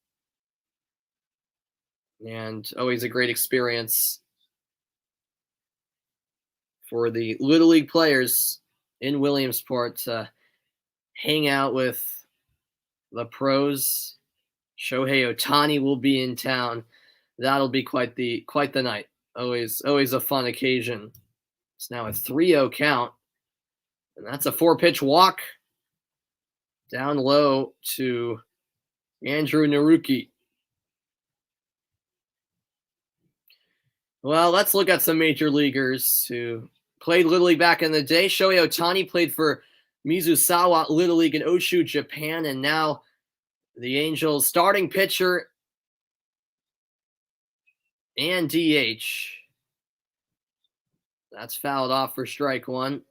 And always a great experience for the Little League players in Williamsport to hang out with the pros. Shohei Ohtani will be in town. That'll be quite the night. Always a fun occasion. It's now a 3-0 count. And that's a 4-pitch walk down low to Andrew Naruki. Well, let's look at some major leaguers who played Little League back in the day. Shohei Ohtani played for Mizusawa Little League in Oshu, Japan, and now the Angels starting pitcher and DH. That's fouled off for strike 1.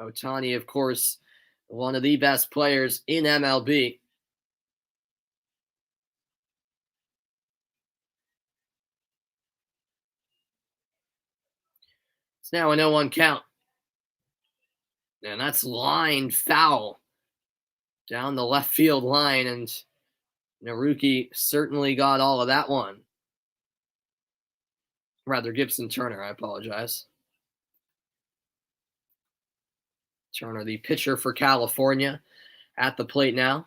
Ohtani, of course, one of the best players in MLB. It's now an 0-1 count. And that's lined foul down the left field line, and Naruki certainly got all of that one. Rather, Gibson Turner, I apologize. Turner, the pitcher for California, at the plate now.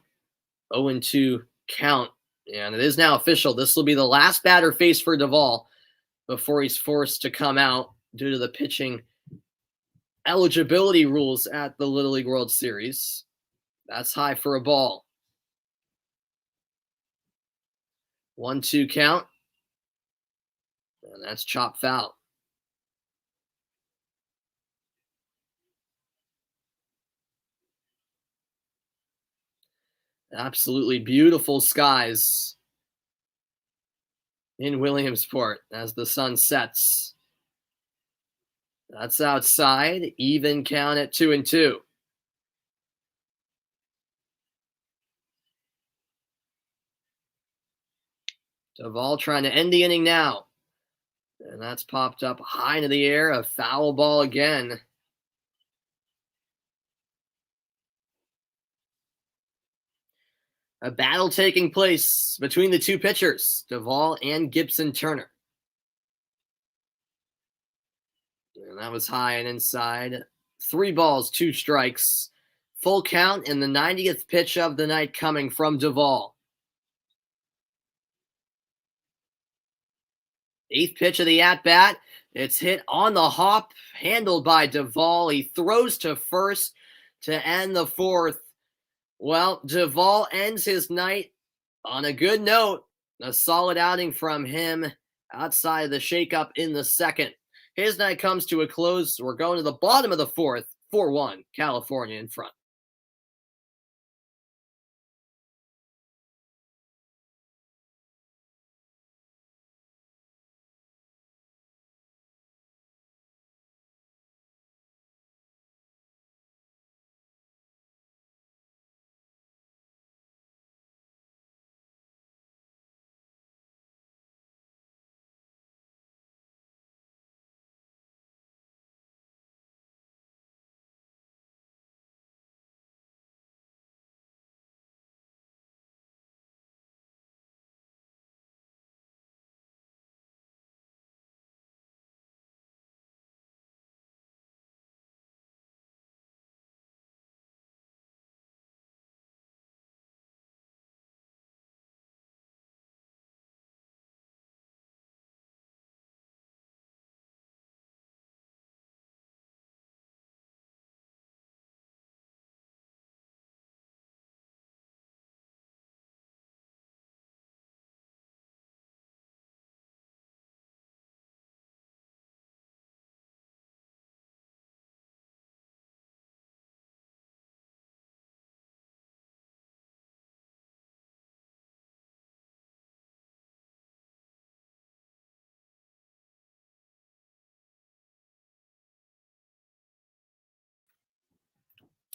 0-2 count. And it is now official. This will be the last batter faced for Davao before he's forced to come out due to the pitching eligibility rules at the Little League World Series. That's high for a ball. 1-2 count. And that's chop foul. Absolutely beautiful skies in Williamsport as the sun sets. That's outside. Even count at 2-2. Davao trying to end the inning now. And that's popped up high into the air. A foul ball again. A battle taking place between the two pitchers, Davao and Gibson Turner. And that was high and inside. 3 balls, 2 strikes. Full count in the 90th pitch of the night coming from Davao. 8th pitch of the at-bat. It's hit on the hop, handled by Davao. He throws to first to end the 4th. Well, Davao ends his night on a good note. A solid outing from him outside of the shakeup in the 2nd. His night comes to a close. We're going to the bottom of the 4th. 4-1, California in front.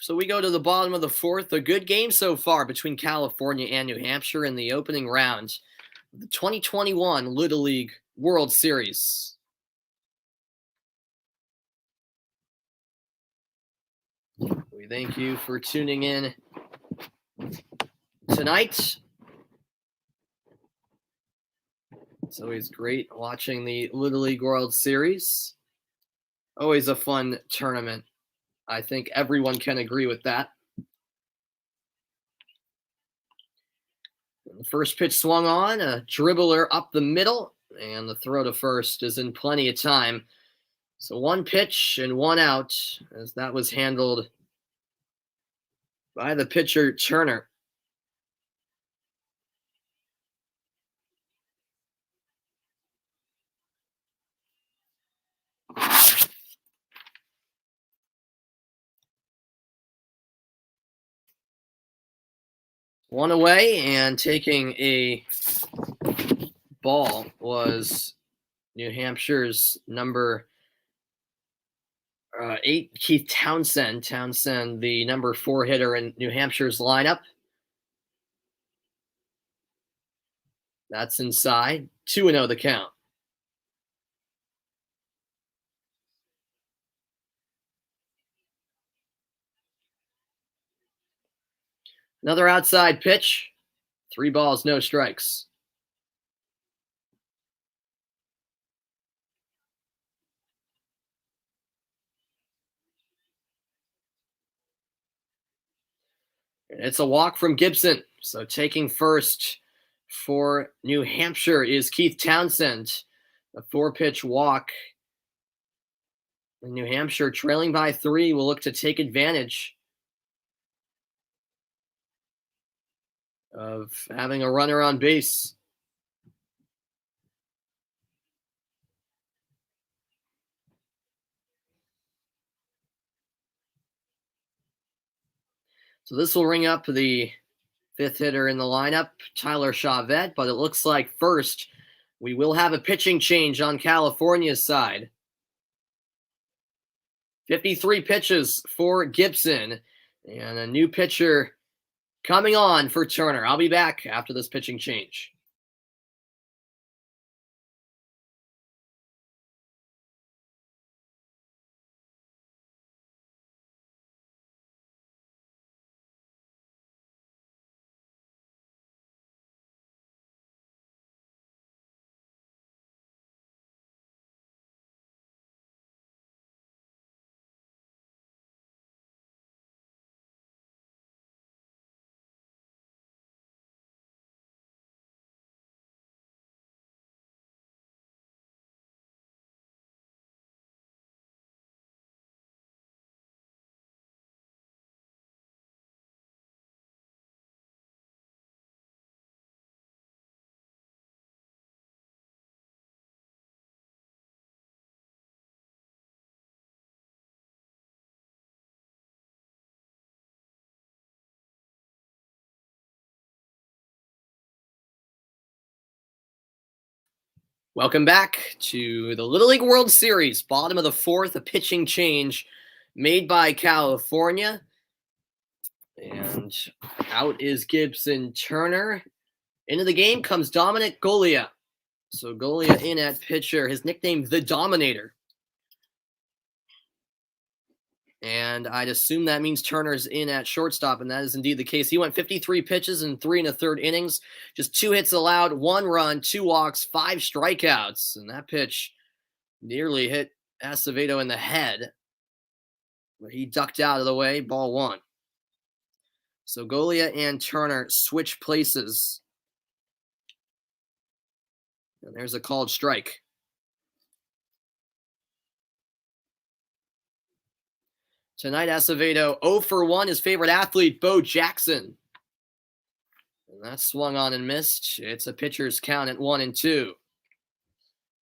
So we go to the bottom of the 4th. A good game so far between California and New Hampshire in the opening round of the 2021 Little League World Series. We thank you for tuning in tonight. It's always great watching the Little League World Series. Always a fun tournament. I think everyone can agree with that. The first pitch swung on, a dribbler up the middle, and the throw to first is in plenty of time. So 1 pitch and 1 out, as that was handled by the pitcher, Turner. One away, and taking a ball was New Hampshire's number 8, Keith Townsend. Townsend, the number 4 hitter in New Hampshire's lineup. That's inside. 2-0 the count. Another outside pitch. 3 balls, no strikes. It's a walk from Gibson. So taking first for New Hampshire is Keith Townsend. A 4-pitch walk. New Hampshire trailing by 3 will look to take advantage of having a runner on base. So this will ring up the 5th hitter in the lineup, Tyler Chavette, but it looks like first we will have a pitching change on California's side. 53 pitches for Gibson, and a new pitcher coming on for Turner. I'll be back after this pitching change. Welcome back to the Little League World Series. Bottom of the fourth, a pitching change made by California. And out is Gibson Turner. Into the game comes Dominic Golia. So Golia in at pitcher. His nickname, The Dominator. And I'd assume that means Turner's in at shortstop, and that is indeed the case. He went 53 pitches in 3 1/3 innings, just 2 hits allowed, 1 run, 2 walks, 5 strikeouts. And that pitch nearly hit Acevedo in the head, but he ducked out of the way, ball 1. So Golia and Turner switch places. And there's a called strike. Tonight, Acevedo 0 for 1, his favorite athlete, Bo Jackson. And that swung on and missed. It's a pitcher's count at 1-2.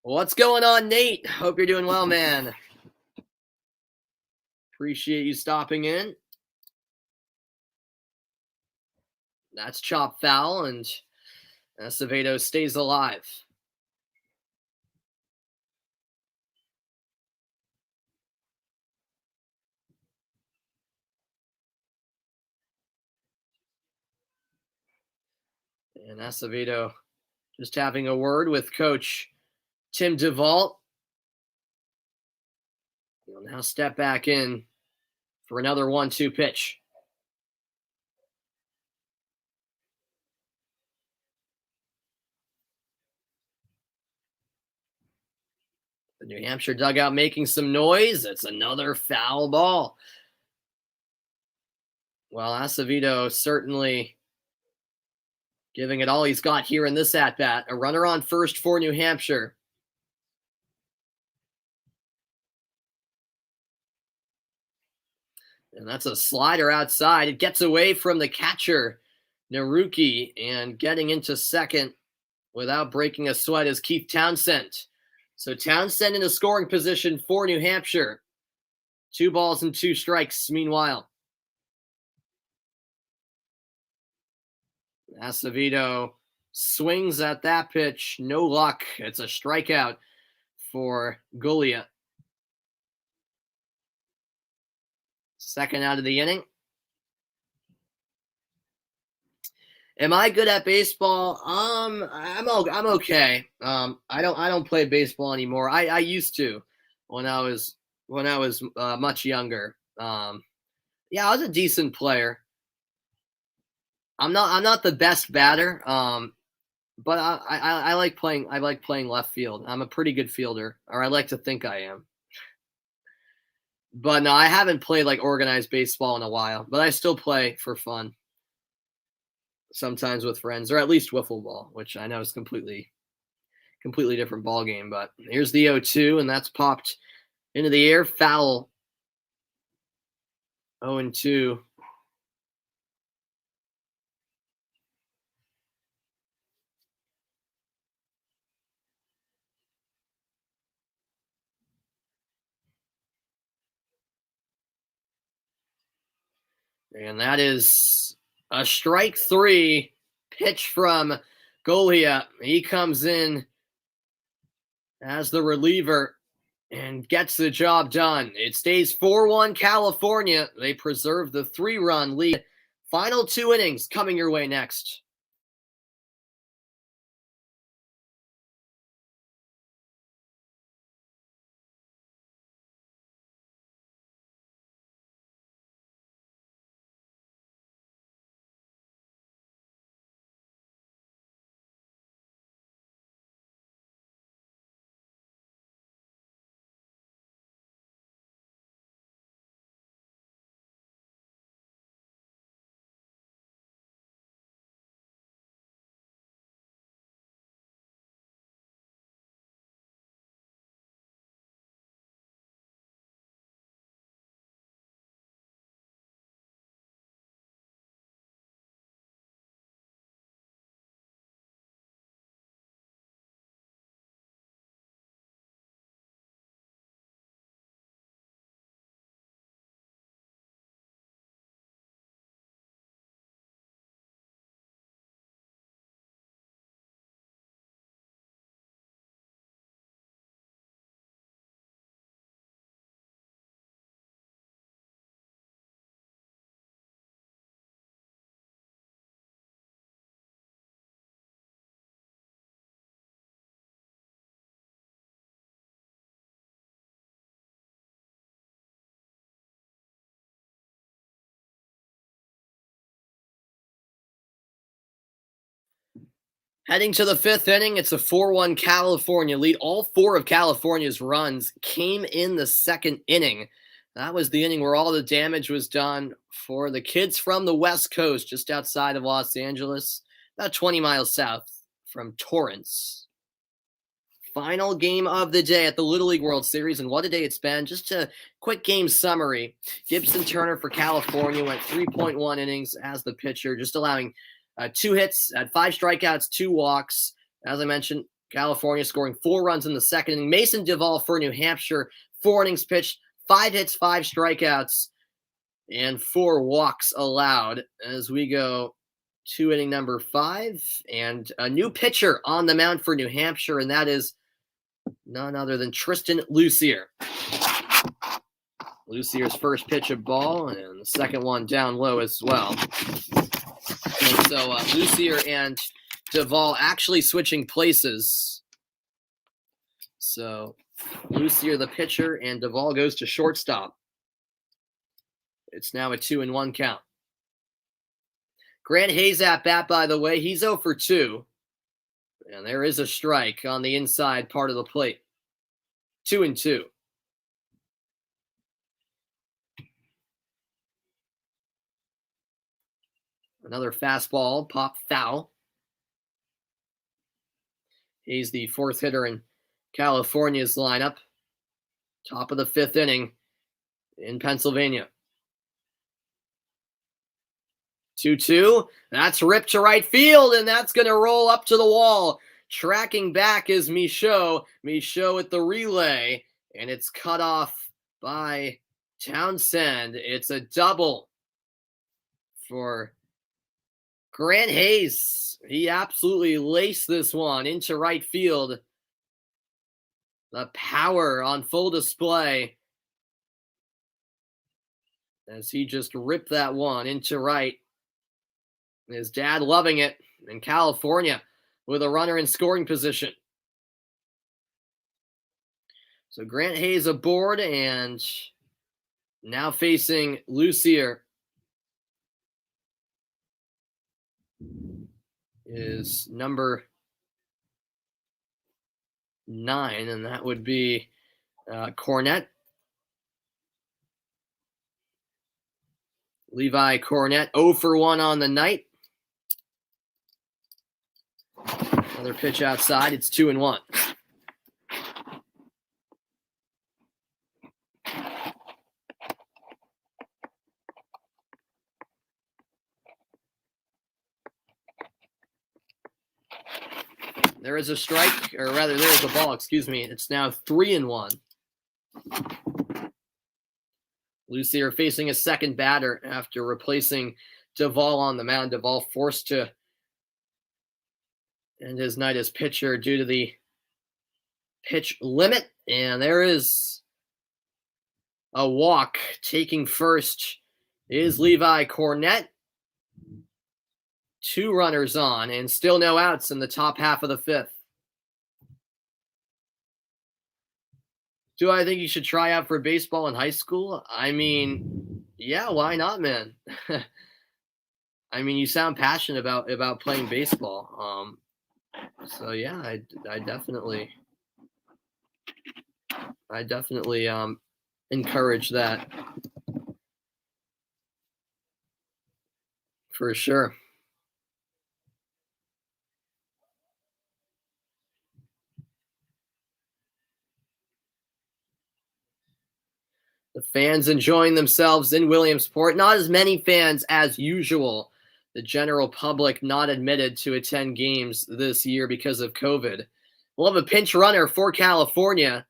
What's going on, Nate? Hope you're doing well, man. Appreciate you stopping in. That's chop foul, and Acevedo stays alive. And Acevedo just having a word with Coach Tim Davao. He'll now step back in for another 1-2 pitch. The New Hampshire dugout making some noise. It's another foul ball. Well, Acevedo certainly giving it all he's got here in this at-bat. A runner on first for New Hampshire. And that's a slider outside. It gets away from the catcher, Naruki, and getting into second without breaking a sweat is Keith Townsend. So Townsend in a scoring position for New Hampshire. 2 balls and 2 strikes meanwhile. Acevedo swings at that pitch. No luck. It's a strikeout for Golia. Second out of the inning. Am I good at baseball? I'm okay. I don't play baseball anymore. I used to when I was much younger. Yeah, I was a decent player. I'm not the best batter, but I like playing. I like playing left field. I'm a pretty good fielder, or I like to think I am. But no, I haven't played like organized baseball in a while. But I still play for fun, sometimes with friends, or at least wiffle ball, which I know is completely different ball game. But here's the 0-2, and that's popped into the air, foul. 0-2. And that is a strike 3 pitch from Golia. He comes in as the reliever and gets the job done. It stays 4-1 California. They preserve the 3-run lead. Final 2 innings coming your way next. Heading to the 5th inning, it's a 4-1 California lead. All 4 of California's runs came in the 2nd inning. That was the inning where all the damage was done for the kids from the West Coast, just outside of Los Angeles, about 20 miles south from Torrance. Final game of the day at the Little League World Series, and what a day it's been. Just a quick game summary. Gibson Turner for California went 3.1 innings as the pitcher, just allowing 2 hits, had 5 strikeouts, 2 walks. As I mentioned, California scoring 4 runs in the 2nd inning. Mason Davao for New Hampshire, 4 innings pitched, 5 hits, 5 strikeouts, and 4 walks allowed as we go to inning number 5. And a new pitcher on the mound for New Hampshire, and that is none other than Tristan Lucier. Lucier's first pitch of ball, and the second one down low as well. And so Lucier and Davao actually switching places. So Lucier the pitcher, and Davao goes to shortstop. It's now a 2-1 count. Grant Hayes at bat, by the way. He's 0 for 2. And there is a strike on the inside part of the plate. 2-2. Another fastball, pop foul. He's the 4th hitter in California's lineup. Top of the 5th inning in Pennsylvania. 2-2. That's ripped to right field, and that's going to roll up to the wall. Tracking back is Michaud. Michaud at the relay, and it's cut off by Townsend. It's a double for Grant Hayes. He absolutely laced this one into right field. The power on full display as he just ripped that one into right. His dad loving it in California with a runner in scoring position. So Grant Hayes aboard, and now facing Lucier is number 9, and that would be Cornett. Levi Cornett, 0 for 1 on the night. Another pitch outside. It's 2-1. There is a strike, or rather, there is a ball. Excuse me. It's now 3-1. Lucier facing a second batter after replacing Davao on the mound. Davao forced to end his night as pitcher due to the pitch limit. And there is a walk. Taking first is Levi Cornett. 2 runners on, and still no outs in the top half of the 5th. Do I think you should try out for baseball in high school? I mean, yeah, why not, man? I mean, you sound passionate about playing baseball. So yeah, I definitely encourage that for sure. The fans enjoying themselves in Williamsport. Not as many fans as usual. The general public not admitted to attend games this year because of COVID. We'll have a pinch runner for California.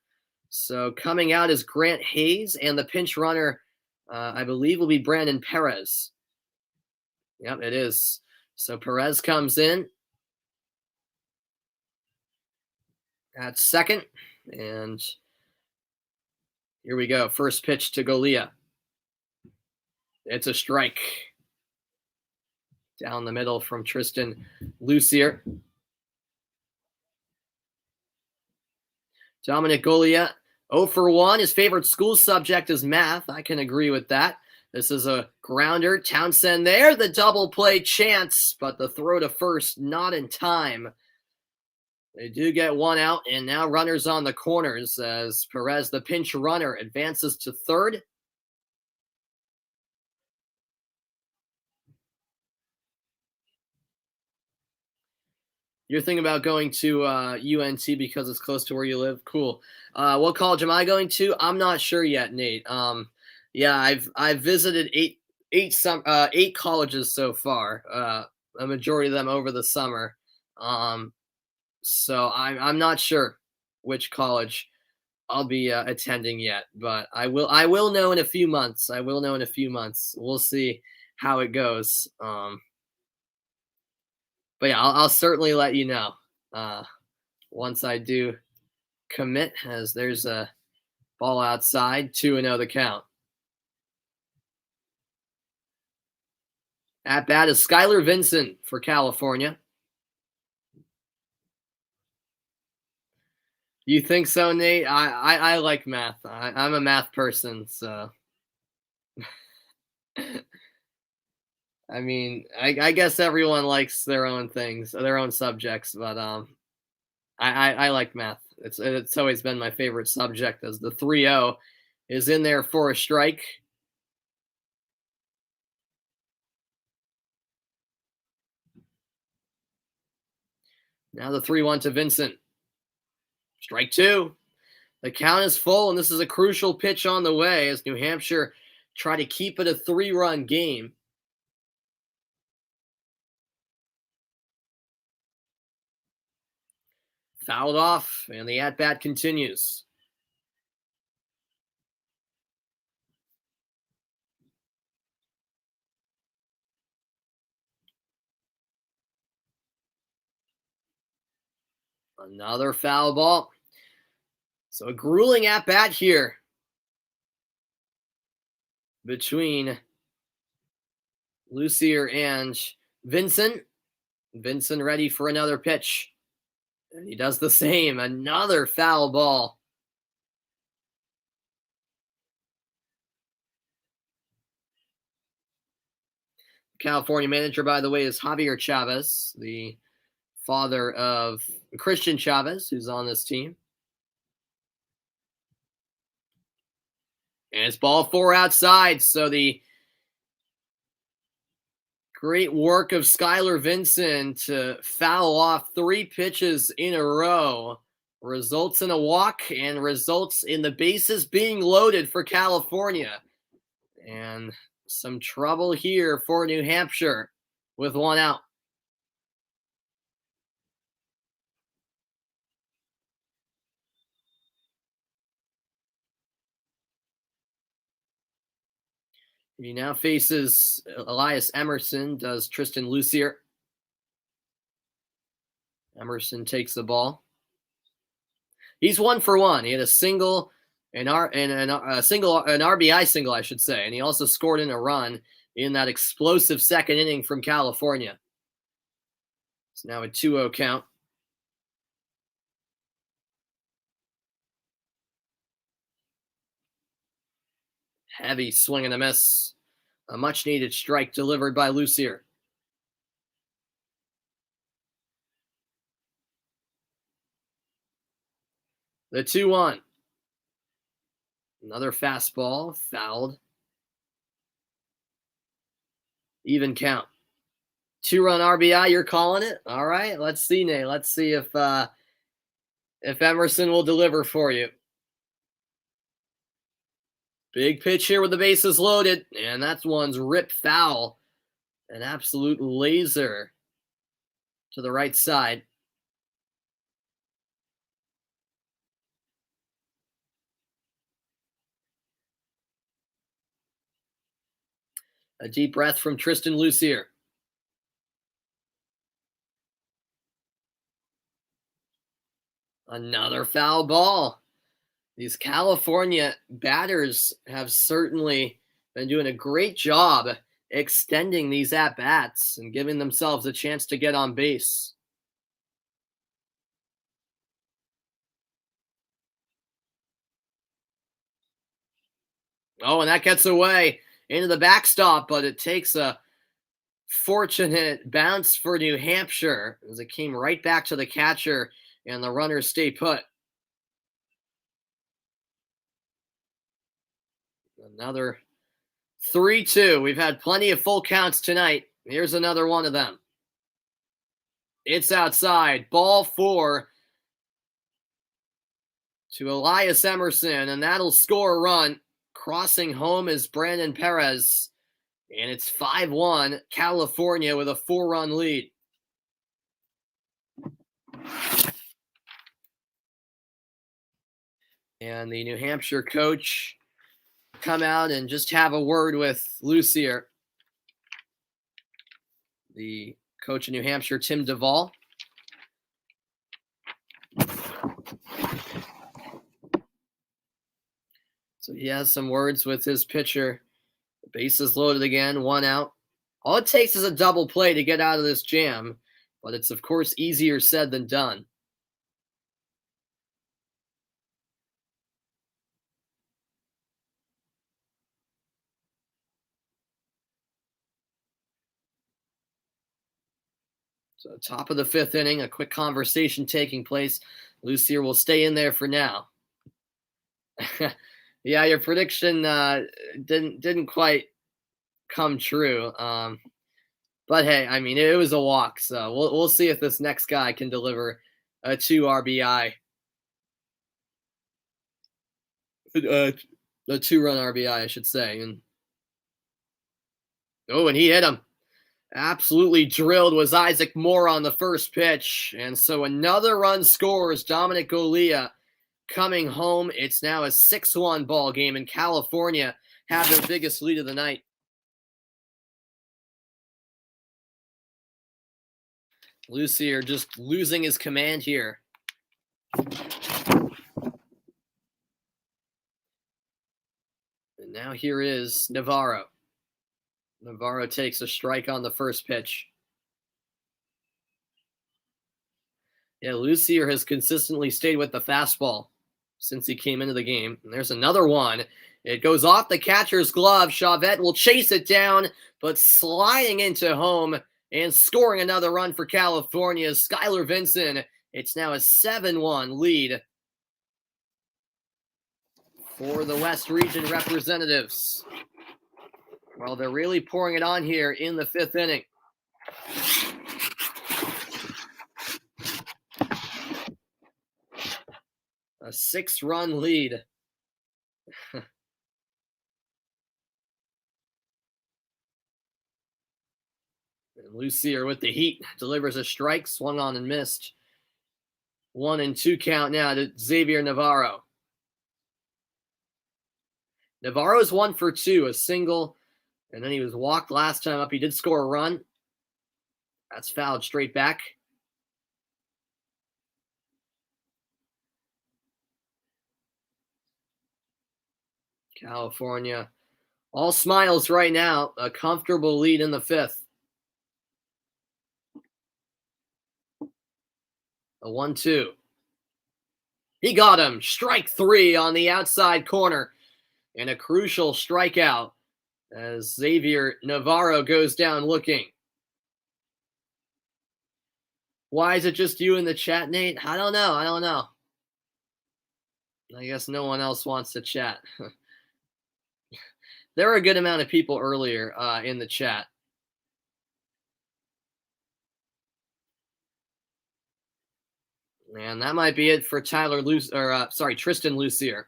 So coming out is Grant Hayes, and the pinch runner, I believe, will be Brandon Perez. Yep, it is. So Perez comes in at second, and here we go. First pitch to Golia. It's a strike. Down the middle from Tristan Lucier. Dominic Golia, 0 for 1. His favorite school subject is math. I can agree with that. This is a grounder. Townsend there. The double play chance, but the throw to first not in time They do get one out, and now runners on the corners as Perez, the pinch runner, advances to third. You're thinking about going to UNT because it's close to where you live? Cool. What college am I going to? I'm not sure yet, Nate. Yeah, I've visited eight colleges so far. A majority of them over the summer. So I'm not sure which college I'll be attending yet, but I will know in a few months. We'll see how it goes. But yeah, I'll certainly let you know once I do commit, as there's a ball outside, 2-0 the count. At bat is Skylar Vincent for California. You think so, Nate? I like math. I'm a math person, so. I mean, I guess everyone likes their own things, their own subjects, but I like math. It's always been my favorite subject, as the 3-0 is in there for a strike. Now the 3-1 to Vincent. Strike two. The count is full, and this is a crucial pitch on the way as New Hampshire try to keep it a 3-run game. Fouled off, and the at-bat continues. Another foul ball. So a grueling at-bat here between Lucier and Vincent. Vincent ready for another pitch. And he does the same. Another foul ball. California manager, by the way, is Xavier Chavez, the father of Christian Chavez, who's on this team. And it's ball 4 outside. So the great work of Skylar Vincent to foul off 3 pitches in a row results in a walk and results in the bases being loaded for California. And some trouble here for New Hampshire with 1 out. He now faces Elias Emerson, does Tristan Lucier. Emerson takes the ball. He's 1 for 1. He had a single, an RBI single, I should say, and he also scored in a run in that explosive second inning from California. It's now a 2-0 count. Heavy swing and a miss. A much-needed strike delivered by Lucier. The 2-1. Another fastball, fouled. Even count. 2-run RBI, you're calling it? All right, let's see, Nate. Let's see if Emerson will deliver for you. Big pitch here with the bases loaded, and that one's ripped foul. An absolute laser to the right side. A deep breath from Tristan Lucier. Another foul ball. These California batters have certainly been doing a great job extending these at-bats and giving themselves a chance to get on base. Oh, and that gets away into the backstop, but it takes a fortunate bounce for New Hampshire as it came right back to the catcher, and the runners stay put. Another 3-2. We've had plenty of full counts tonight. Here's another one of them. It's outside. Ball 4 to Elias Emerson, and that'll score a run. Crossing home is Brandon Perez, and it's 5-1, California with a 4-run lead. And the New Hampshire coach come out and just have a word with Lucier. The coach of New Hampshire, Tim Davao. So he has some words with his pitcher. The base is loaded again, 1 out. All it takes is a double play to get out of this jam, but it's, of course, easier said than done. So top of the 5th inning, a quick conversation taking place. Lucier will stay in there for now. Yeah, your prediction didn't quite come true. But hey, I mean, it was a walk, so we'll see if this next guy can deliver a 2 RBI. A 2-run RBI, I should say. And he hit him. Absolutely drilled was Isaac Moore on the first pitch. And so another run scores. Dominic Golia coming home. It's now a 6-1 ball game, and California have their biggest lead of the night. Lucier just losing his command here. And now here is Navarro. Navarro takes a strike on the first pitch. Yeah, Lucier has consistently stayed with the fastball since he came into the game. And there's another one. It goes off the catcher's glove. Chavette will chase it down, but sliding into home and scoring another run for California, Skylar Vinson. It's now a 7-1 lead for the West Region representatives. Well, they're really pouring it on here in the 5th inning. A 6-run lead. And Lucier with the heat delivers a strike, swung on and missed. 1-2 count now to Xavier Navarro. Navarro's 1 for 2, a single, and then he was walked last time up. He did score a run. That's fouled straight back. California, all smiles right now. A comfortable lead in the 5th. A 1-2. He got him. Strike 3 on the outside corner. And a crucial strikeout as Xavier Navarro goes down looking. Why is it just you in the chat, Nate? I don't know. I guess no one else wants to chat. There were a good amount of people earlier in the chat. And that might be it for Tristan Lucier.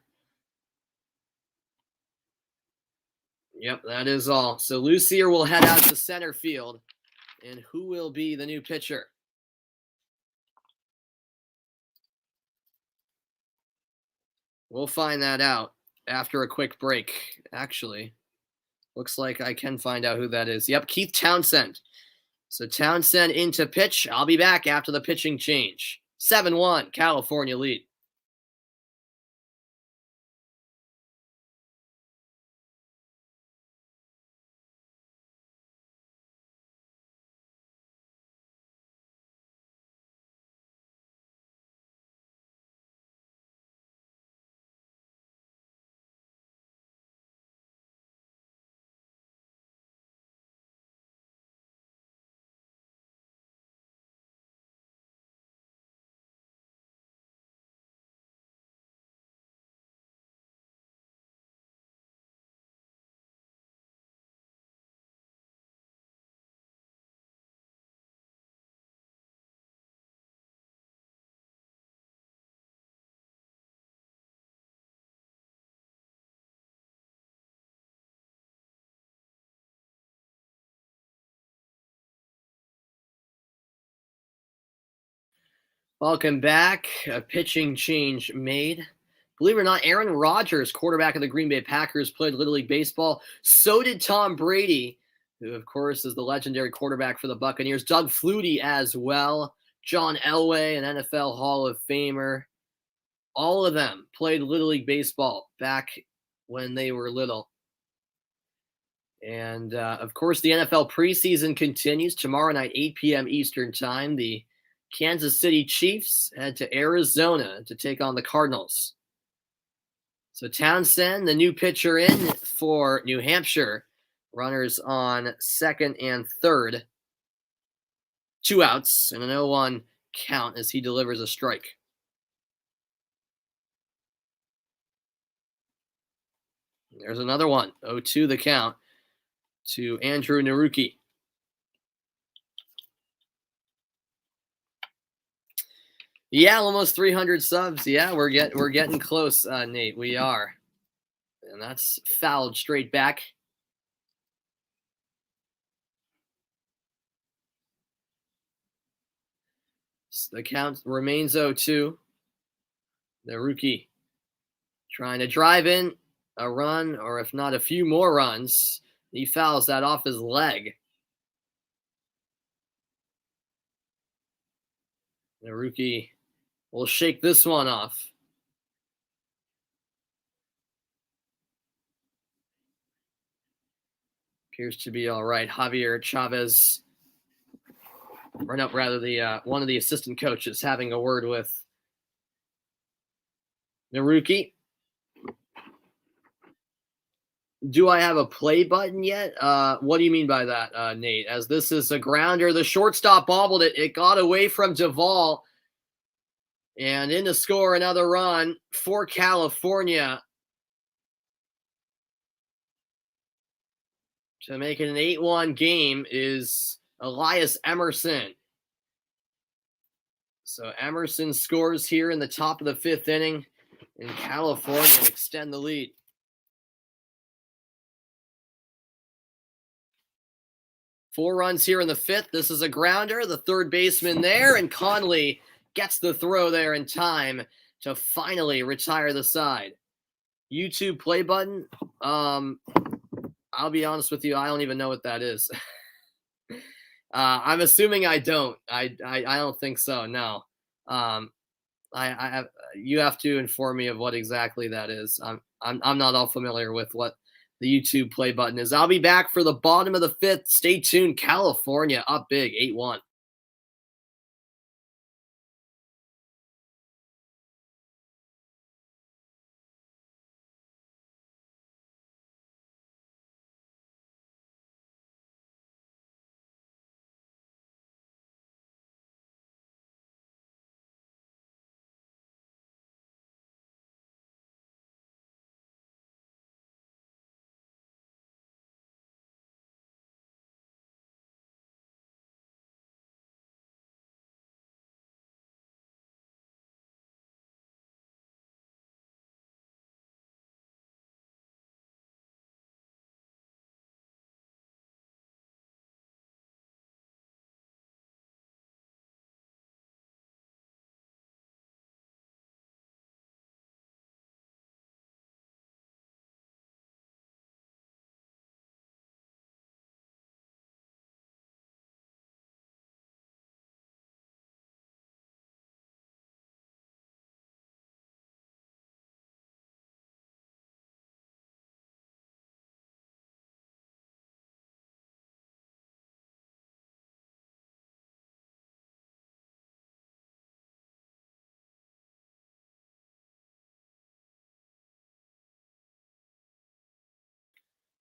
Yep, that is all. So Lucier will head out to center field. And who will be the new pitcher? We'll find that out after a quick break. Actually, looks like I can find out who that is. Yep, Keith Townsend. So Townsend into pitch. I'll be back after the pitching change. 7-1, California lead. Welcome back. A pitching change made. Believe it or not, Aaron Rodgers, quarterback of the Green Bay Packers, played Little League Baseball. So did Tom Brady, who, of course, is the legendary quarterback for the Buccaneers. Doug Flutie as well. John Elway, an NFL Hall of Famer. All of them played Little League Baseball back when they were little. And, of course, the NFL preseason continues tomorrow night, 8 p.m. Eastern Time. The Kansas City Chiefs head to Arizona to take on the Cardinals. So Townsend, the new pitcher in for New Hampshire. Runners on second and third. 2 outs and an 0-1 count as he delivers a strike. There's another one. 0-2 the count to Andrew Naruki. Yeah, almost 300 subs. Yeah, we're getting close, Nate. We are. And that's fouled straight back. The count remains 0-2. The rookie trying to drive in a run, or if not a few more runs. He fouls that off his leg. The rookie will shake this one off. Appears to be all right. Javier Chavez, or no, rather the one of the assistant coaches having a word with the rookie. Do I have a play button yet? What do you mean by that, Nate? As this is a grounder, the shortstop bobbled it. It got away from Davao. And in to score another run for California to make it an 8-1 game is Elias Emerson. So Emerson scores here in the top of the 5th inning, and California extend the lead. Four runs here in the 5th. This is a grounder. The third baseman there, and Conley gets the throw there in time to finally retire the side. YouTube play button. I'll be honest with you, I don't even know what that is. I'm assuming I don't. I don't think so. No. You have to inform me of what exactly that is. I'm not all familiar with what the YouTube play button is. I'll be back for the bottom of the 5th. Stay tuned. California up big, 8-1.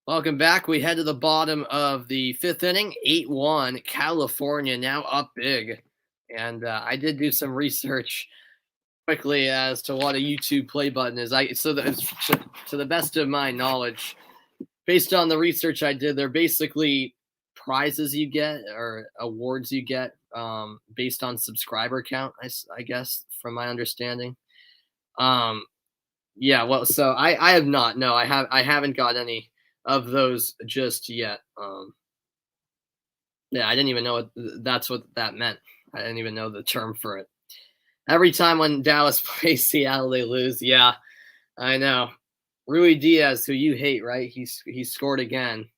Welcome back. We head to the bottom of the 5th inning, 8-1. California now up big. And I did do some research quickly as to what a YouTube play button is. To the best of my knowledge, based on the research I did, they're basically prizes you get or awards you get based on subscriber count, I guess, from my understanding. Yeah, well, so I have not. No, I haven't got any of those just yet. Yeah, I didn't even know that's what that meant. I didn't even know the term for it. Every time when Dallas plays Seattle, they lose. Yeah, I know. Rui Diaz, who you hate, right? He scored again.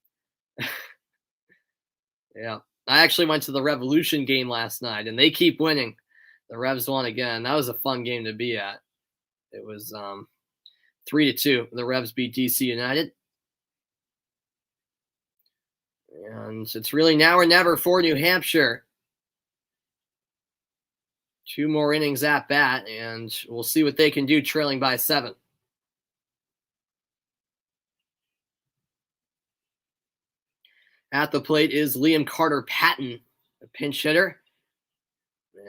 Yeah. I actually went to the Revolution game last night, and they keep winning. The Revs won again. That was a fun game to be at. It was 3-2. The Revs beat DC United. And it's really now or never for New Hampshire. 2 more innings at bat, and we'll see what they can do trailing by 7. At the plate is Liam Carter-Patton, a pinch hitter.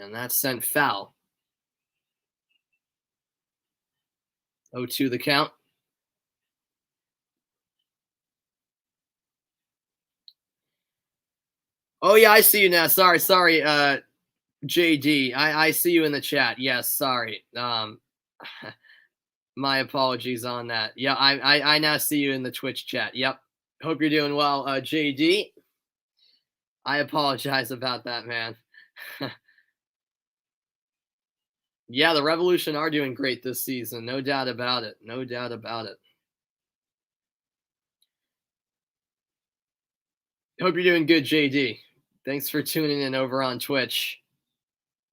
And that's sent foul. 0-2 the count. Oh, yeah, I see you now. Sorry, JD. I see you in the chat. Yes, sorry. My apologies on that. Yeah, I now see you in the Twitch chat. Yep. Hope you're doing well, JD. I apologize about that, man. Yeah, the Revolution are doing great this season. No doubt about it. No doubt about it. Hope you're doing good, JD. Thanks for tuning in over on Twitch.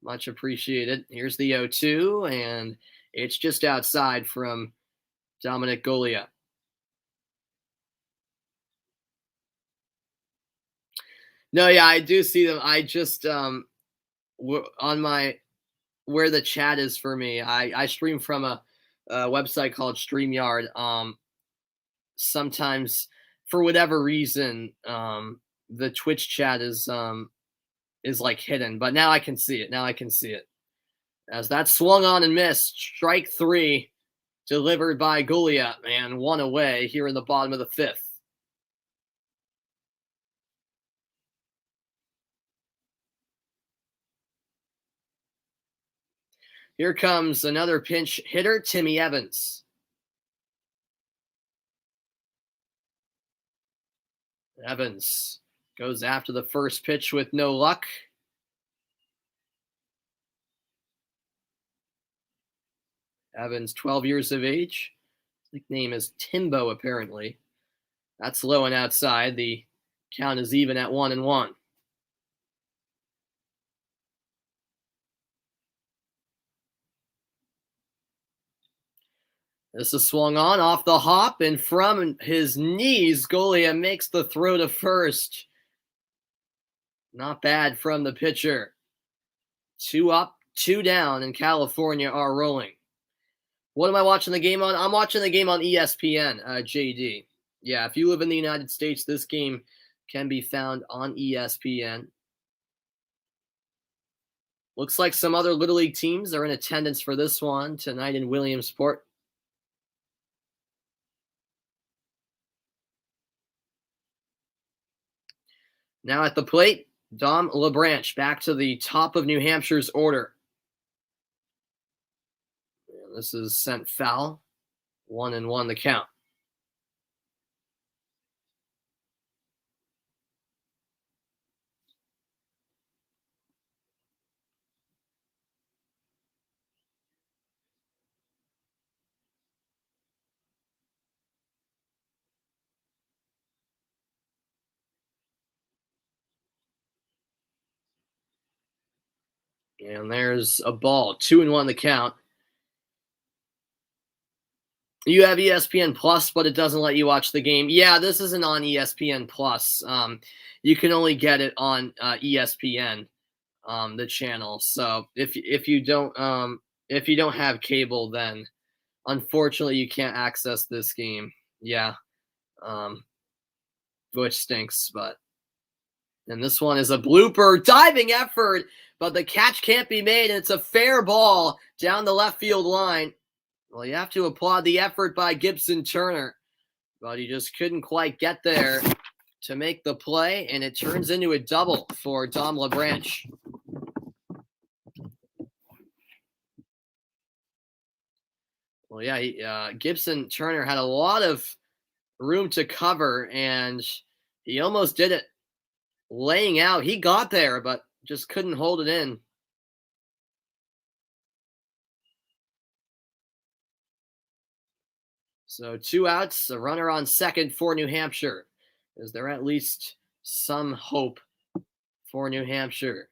Much appreciated. Here's the 0-2, and it's just outside from Dominic Golia. No, yeah, I do see them. I just on my where the chat is for me, I stream from a website called StreamYard. Sometimes, for whatever reason, the Twitch chat is like hidden, but now I can see it. Now I can see it. As that swung on and missed, strike 3 delivered by Golia, and 1 away here in the bottom of the 5th. Here comes another pinch hitter, Timmy Evans. Evans goes after the first pitch with no luck. Evans, 12 years of age. His nickname is Timbo, apparently. That's low and outside. The count is even at 1-1. This is swung on off the hop, and from his knees, Golia makes the throw to first. Not bad from the pitcher. 2 up, 2 down, and California are rolling. What am I watching the game on? I'm watching the game on ESPN, JD. Yeah, if you live in the United States, this game can be found on ESPN. Looks like some other Little League teams are in attendance for this one tonight in Williamsport. Now at the plate, Dom LeBranch back to the top of New Hampshire's order. And this is sent foul. 1-1 the count. And there's a ball. 2-1 the count. You have ESPN Plus, but it doesn't let you watch the game. Yeah, this isn't on ESPN Plus. You can only get it on ESPN, the channel. So if you don't have cable, then unfortunately you can't access this game. Yeah, which stinks. And this one is a blooper, diving effort, but the catch can't be made, and it's a fair ball down the left field line. Well, you have to applaud the effort by Gibson Turner, but he just couldn't quite get there to make the play, and it turns into a double for Dom LeBranch. Well, yeah, Gibson Turner had a lot of room to cover, and he almost did it. Laying out, he got there, but just couldn't hold it in. So 2 outs, a runner on second for New Hampshire. Is there at least some hope for New Hampshire?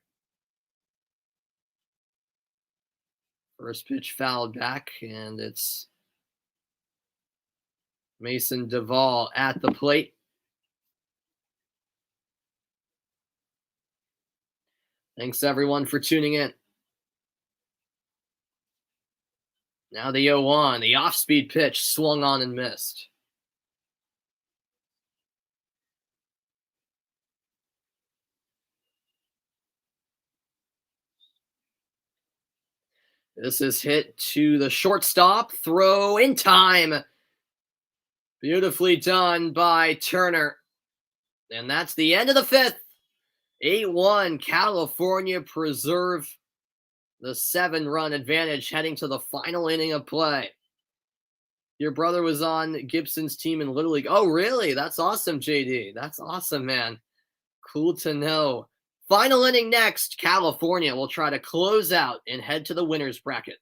First pitch fouled back, and it's Mason Davao at the plate. Thanks, everyone, for tuning in. Now the 0-1, the off-speed pitch swung on and missed. This is hit to the shortstop. Throw in time. Beautifully done by Turner. And that's the end of the 5th. 8-1, California preserve the 7-run advantage heading to the final inning of play. Your brother was on Gibson's team in Little League. Oh, really? That's awesome, JD. That's awesome, man. Cool to know. Final inning next. California will try to close out and head to the winner's bracket.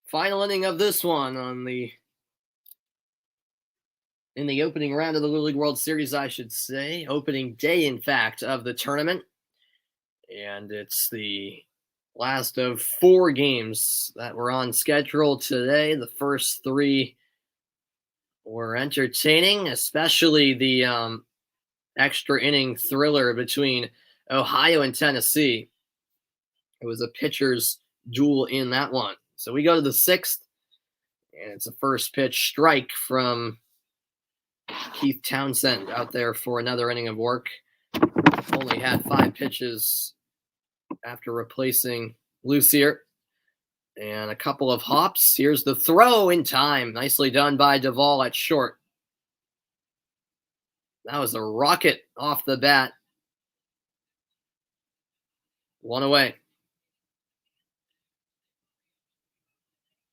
Final inning of this one in the opening round of the Little League World Series, I should say. Opening day, in fact, of the tournament. And it's the last of 4 games that were on schedule today. The first 3 were entertaining, especially the extra inning thriller between Ohio and Tennessee. It was a pitcher's duel in that one. So we go to the 6th, and it's a first pitch strike from Keith Townsend out there for another inning of work. Only had 5 pitches after replacing Lucier. And a couple of hops. Here's the throw in time. Nicely done by Davao at short. That was a rocket off the bat. 1 away.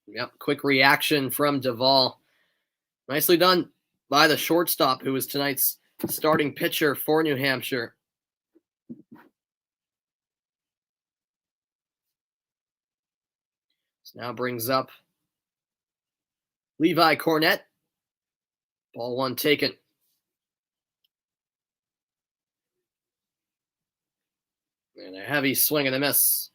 Yep, quick reaction from Davao. Nicely done by the shortstop, who was tonight's starting pitcher for New Hampshire. This now brings up Levi Cornett. Ball 1 taken. And a heavy swing and a miss.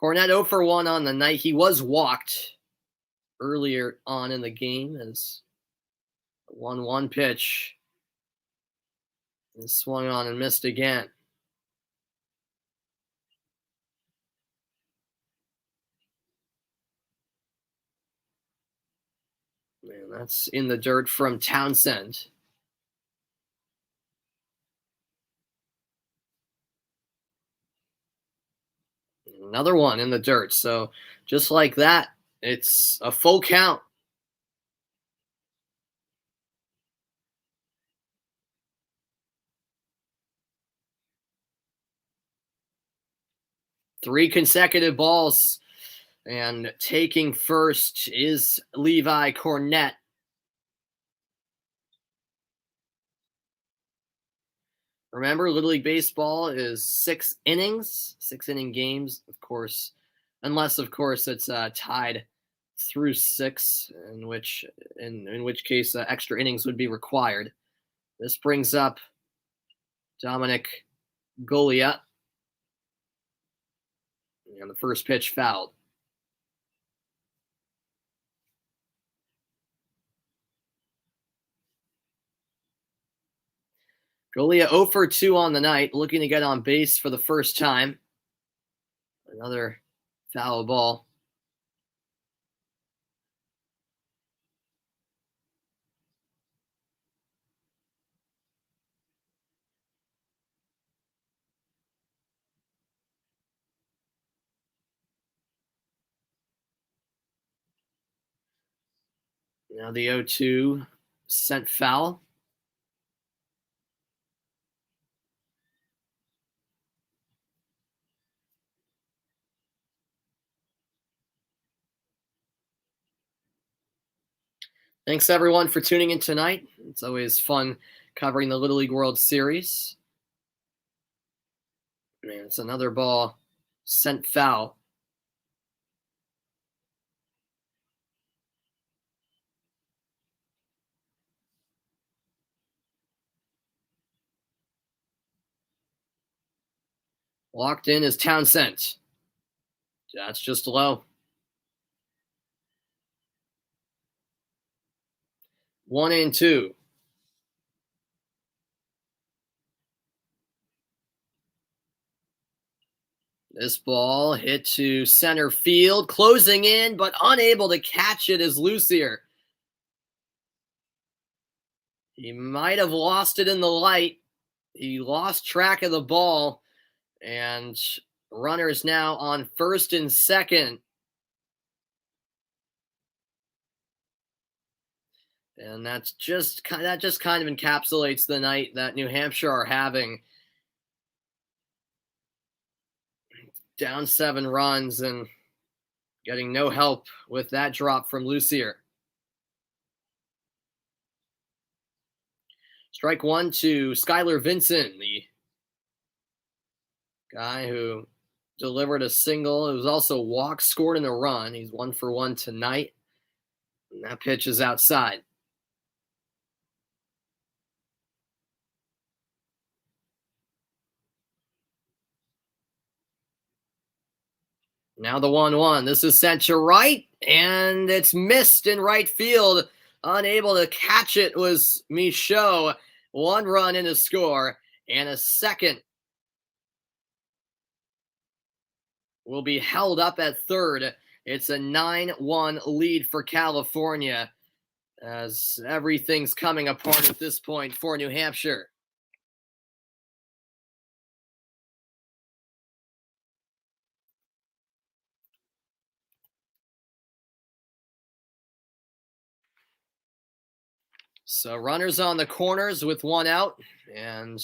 Cornett 0 for 1 on the night. He was walked earlier on in the game as a 1-1 pitch is swung on and missed again. And that's in the dirt from Townsend. Another one in the dirt. So just like that, it's a full count. Three consecutive balls. And taking first is Levi Cornett. Remember, Little League Baseball is 6 innings, 6-inning games, of course, unless, of course, it's tied through 6, in which case extra innings would be required. This brings up Dominic Goliat. And the first pitch fouled. Goliat 0 for 2 on the night, looking to get on base for the first time. Another foul ball. Now the 0-2 sent foul. Thanks, everyone, for tuning in tonight. It's always fun covering the Little League World Series. Man, it's another ball sent foul. Walked in is Townsend. That's just low. 1-2. This ball hit to center field, closing in, but unable to catch it is Lucier. He might have lost it in the light. He lost track of the ball, and runners now on first and second. And that just kind of encapsulates the night that New Hampshire are having. Down 7 runs and getting no help with that drop from Lucier. Strike 1 to Skylar Vincent, the guy who delivered a single. It was also a walk, scored in a run. He's 1 for 1 tonight. And that pitch is outside. Now the 1-1. This is sent to right, and it's missed in right field. Unable to catch it was Michaud. 1 run in a score, and a second will be held up at third. It's a 9-1 lead for California, as everything's coming apart at this point for New Hampshire. So runners on the corners with 1 out, and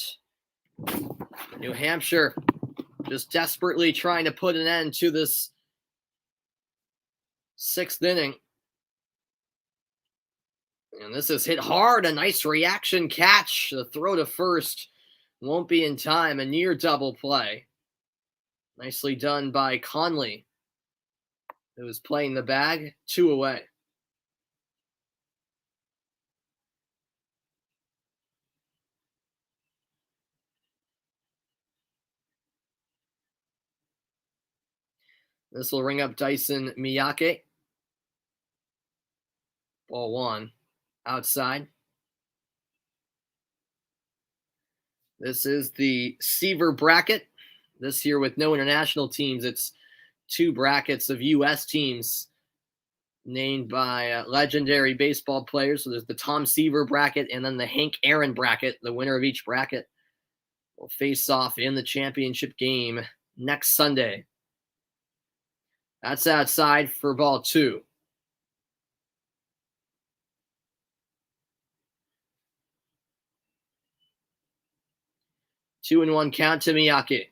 New Hampshire just desperately trying to put an end to this 6th inning. And this is hit hard, a nice reaction catch. The throw to first won't be in time, a near double play. Nicely done by Conley, who was playing the bag. 2 away. This will ring up Dyson Miyake. Ball 1 outside. This is the Seaver bracket. This year with no international teams, it's 2 brackets of U.S. teams named by legendary baseball players. So there's the Tom Seaver bracket and then the Hank Aaron bracket. The winner of each bracket will face off in the championship game next Sunday. That's outside for ball 2. Two and 1 count to Miyake.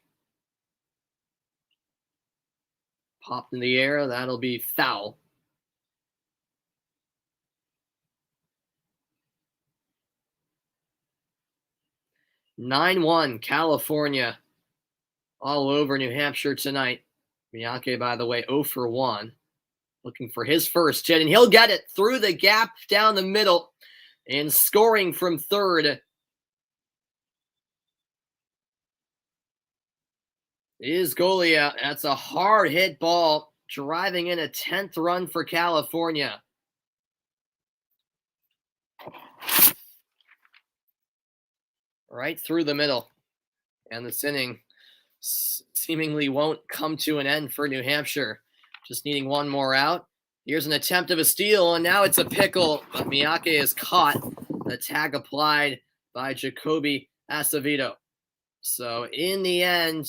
Popped in the air. That'll be foul. (9-1) California all over New Hampshire tonight. Miyake, by the way, 0 for 1. Looking for his first hit, and he'll get it through the gap down the middle and scoring from third is Golia. That's a hard hit ball, driving in a 10th run for California. Right through the middle. And this inning seemingly won't come to an end for New Hampshire. Just needing one more out. Here's an attempt of a steal, and now it's a pickle. But Miyake is caught. The tag applied by Jacoby Acevedo. So in the end,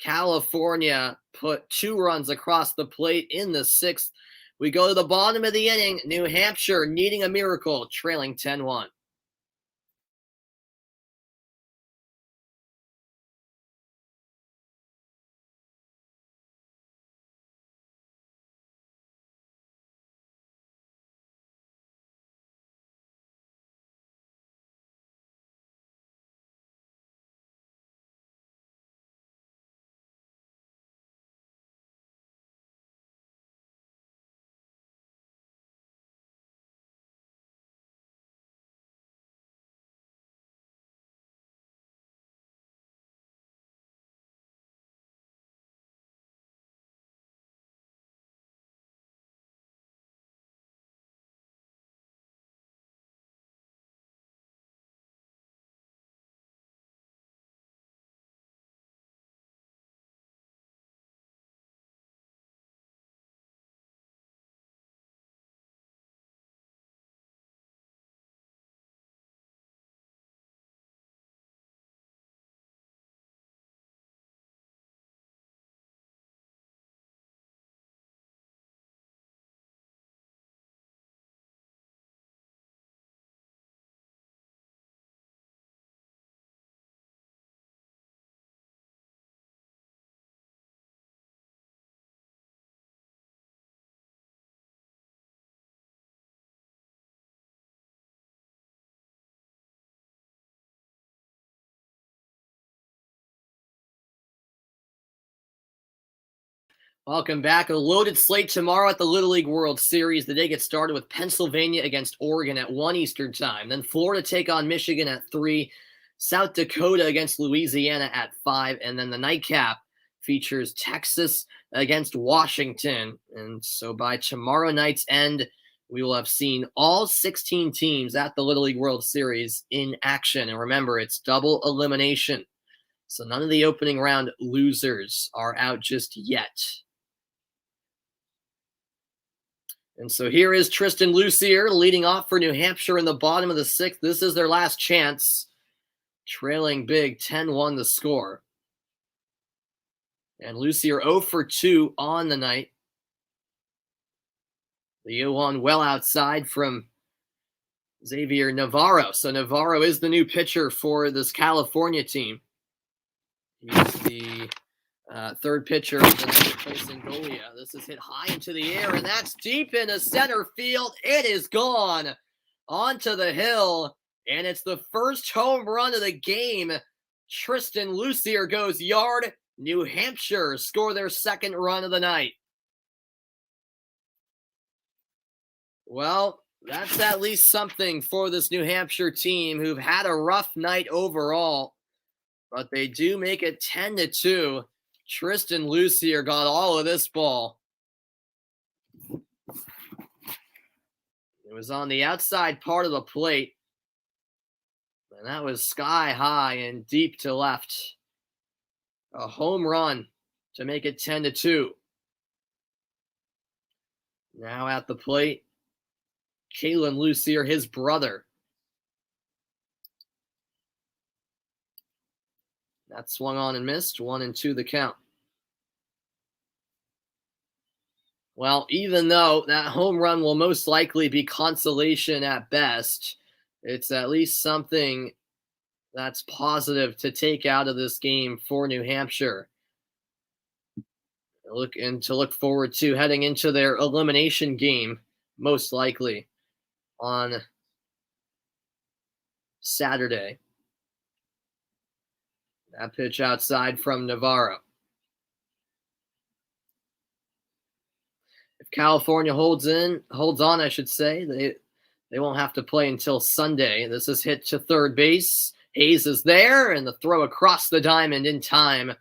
California put 2 runs across the plate in the 6th. We go to the bottom of the inning. New Hampshire needing a miracle, trailing 10-1. Welcome back. A loaded slate tomorrow at the Little League World Series. The day gets started with Pennsylvania against Oregon at 1 Eastern time. Then Florida take on Michigan at 3. South Dakota against Louisiana at 5. And then the nightcap features Texas against Washington. And so by tomorrow night's end, we will have seen all 16 teams at the Little League World Series in action. And remember, it's double elimination. So none of the opening round losers are out just yet. And so here is Tristan Lucier leading off for New Hampshire in the bottom of the 6th. This is their last chance. Trailing big, 10-1 the score. And Lucier 0 for 2 on the night. The 0-1 well outside from Xavier Navarro. So Navarro is the new pitcher for this California team. He's the third pitcher replacing Golia. This is hit high into the air, and that's deep into center field. It is gone onto the hill, and it's the first home run of the game. Tristan Lucier goes yard. New Hampshire score their second run of the night. Well, that's at least something for this New Hampshire team, who've had a rough night overall, but they do make it 10-2. Tristan Lucier got all of this ball. It was on the outside part of the plate, and that was sky high and deep to left. A home run to make it 10-2. Now at the plate, Kalen Lucier, his brother. That swung on and missed. 1-2 the count. Well, even though that home run will most likely be consolation at best, it's at least something that's positive to take out of this game for New Hampshire. To look forward to heading into their elimination game, most likely on Saturday. That pitch outside from Navarro. If California holds on, I should say, they won't have to play until Sunday. This is hit to third base. Hayes is there, and the throw across the diamond in time.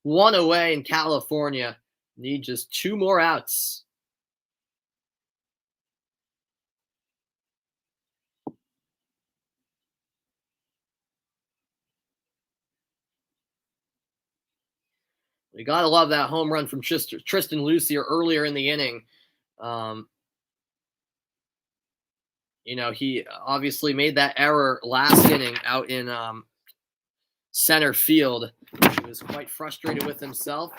One away, in California need just 2 more outs. We got to love that home run from Tristan Lucier earlier in the inning. He obviously made that error last inning out in center field. He was quite frustrated with himself,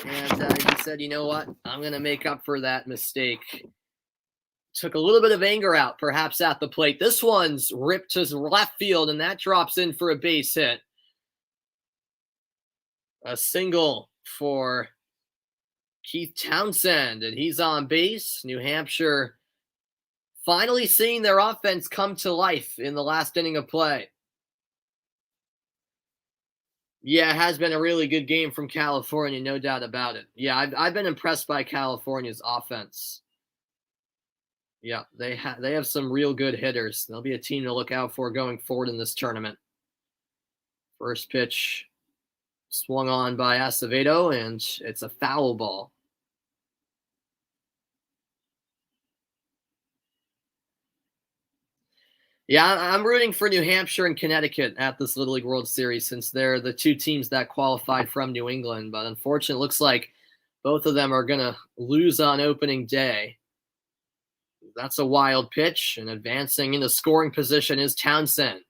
and he said, you know what, I'm going to make up for that mistake. Took a little bit of anger out, perhaps, at the plate. This one's ripped to left field, and that drops in for a base hit. A single for Keith Townsend, and he's on base. New Hampshire finally seeing their offense come to life in the last inning of play. Yeah, it has been a really good game from California, no doubt about it. Yeah, I've been impressed by California's offense. Yeah, they have some real good hitters. They'll be a team to look out for going forward in this tournament. First pitch swung on by Acevedo, and it's a foul ball. Yeah, I'm rooting for New Hampshire and Connecticut at this Little League World Series since they're the 2 teams that qualified from New England. But unfortunately, it looks like both of them are going to lose on opening day. That's a wild pitch, and advancing into scoring position is Townsend.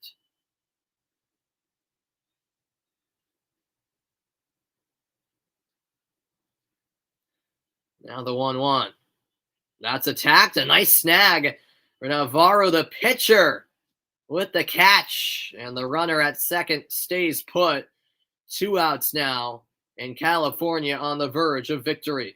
Now the 1-1. That's attacked. A nice snag for Navarro, the pitcher, with the catch. And the runner at second stays put. 2 outs now, and California on the verge of victory.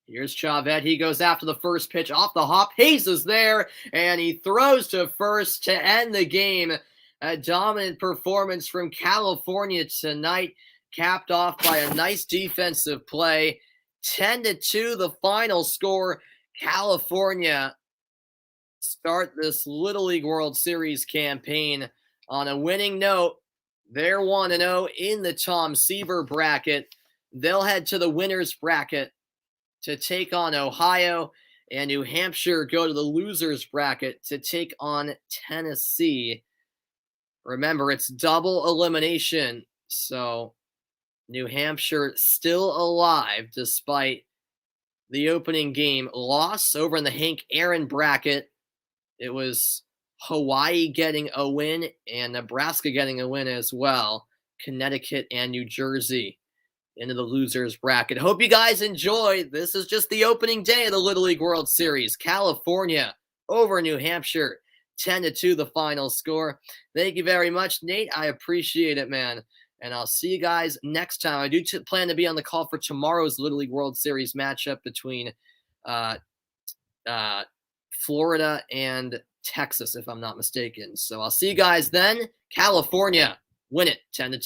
Here's Chavez. He goes after the first pitch off the hop. Hayes is there, and he throws to first to end the game. A dominant performance from California tonight, capped off by a nice defensive play. 10-2, the final score. California start this Little League World Series campaign on a winning note. They're 1-0 in the Tom Seaver bracket. They'll head to the winner's bracket to take on Ohio, and New Hampshire go to the loser's bracket to take on Tennessee. Remember, it's double elimination, so New Hampshire still alive despite the opening game loss. Over in the Hank Aaron bracket, it was Hawaii getting a win and Nebraska getting a win as well. Connecticut and New Jersey into the losers bracket. Hope you guys enjoy. This is just the opening day of the Little League World Series. California over New Hampshire, 10-2 the final score. Thank you very much, Nate. I appreciate it, man. And I'll see you guys next time. I do plan to be on the call for tomorrow's Little League World Series matchup between Florida and Texas, if I'm not mistaken. So I'll see you guys then. California, win it 10-2.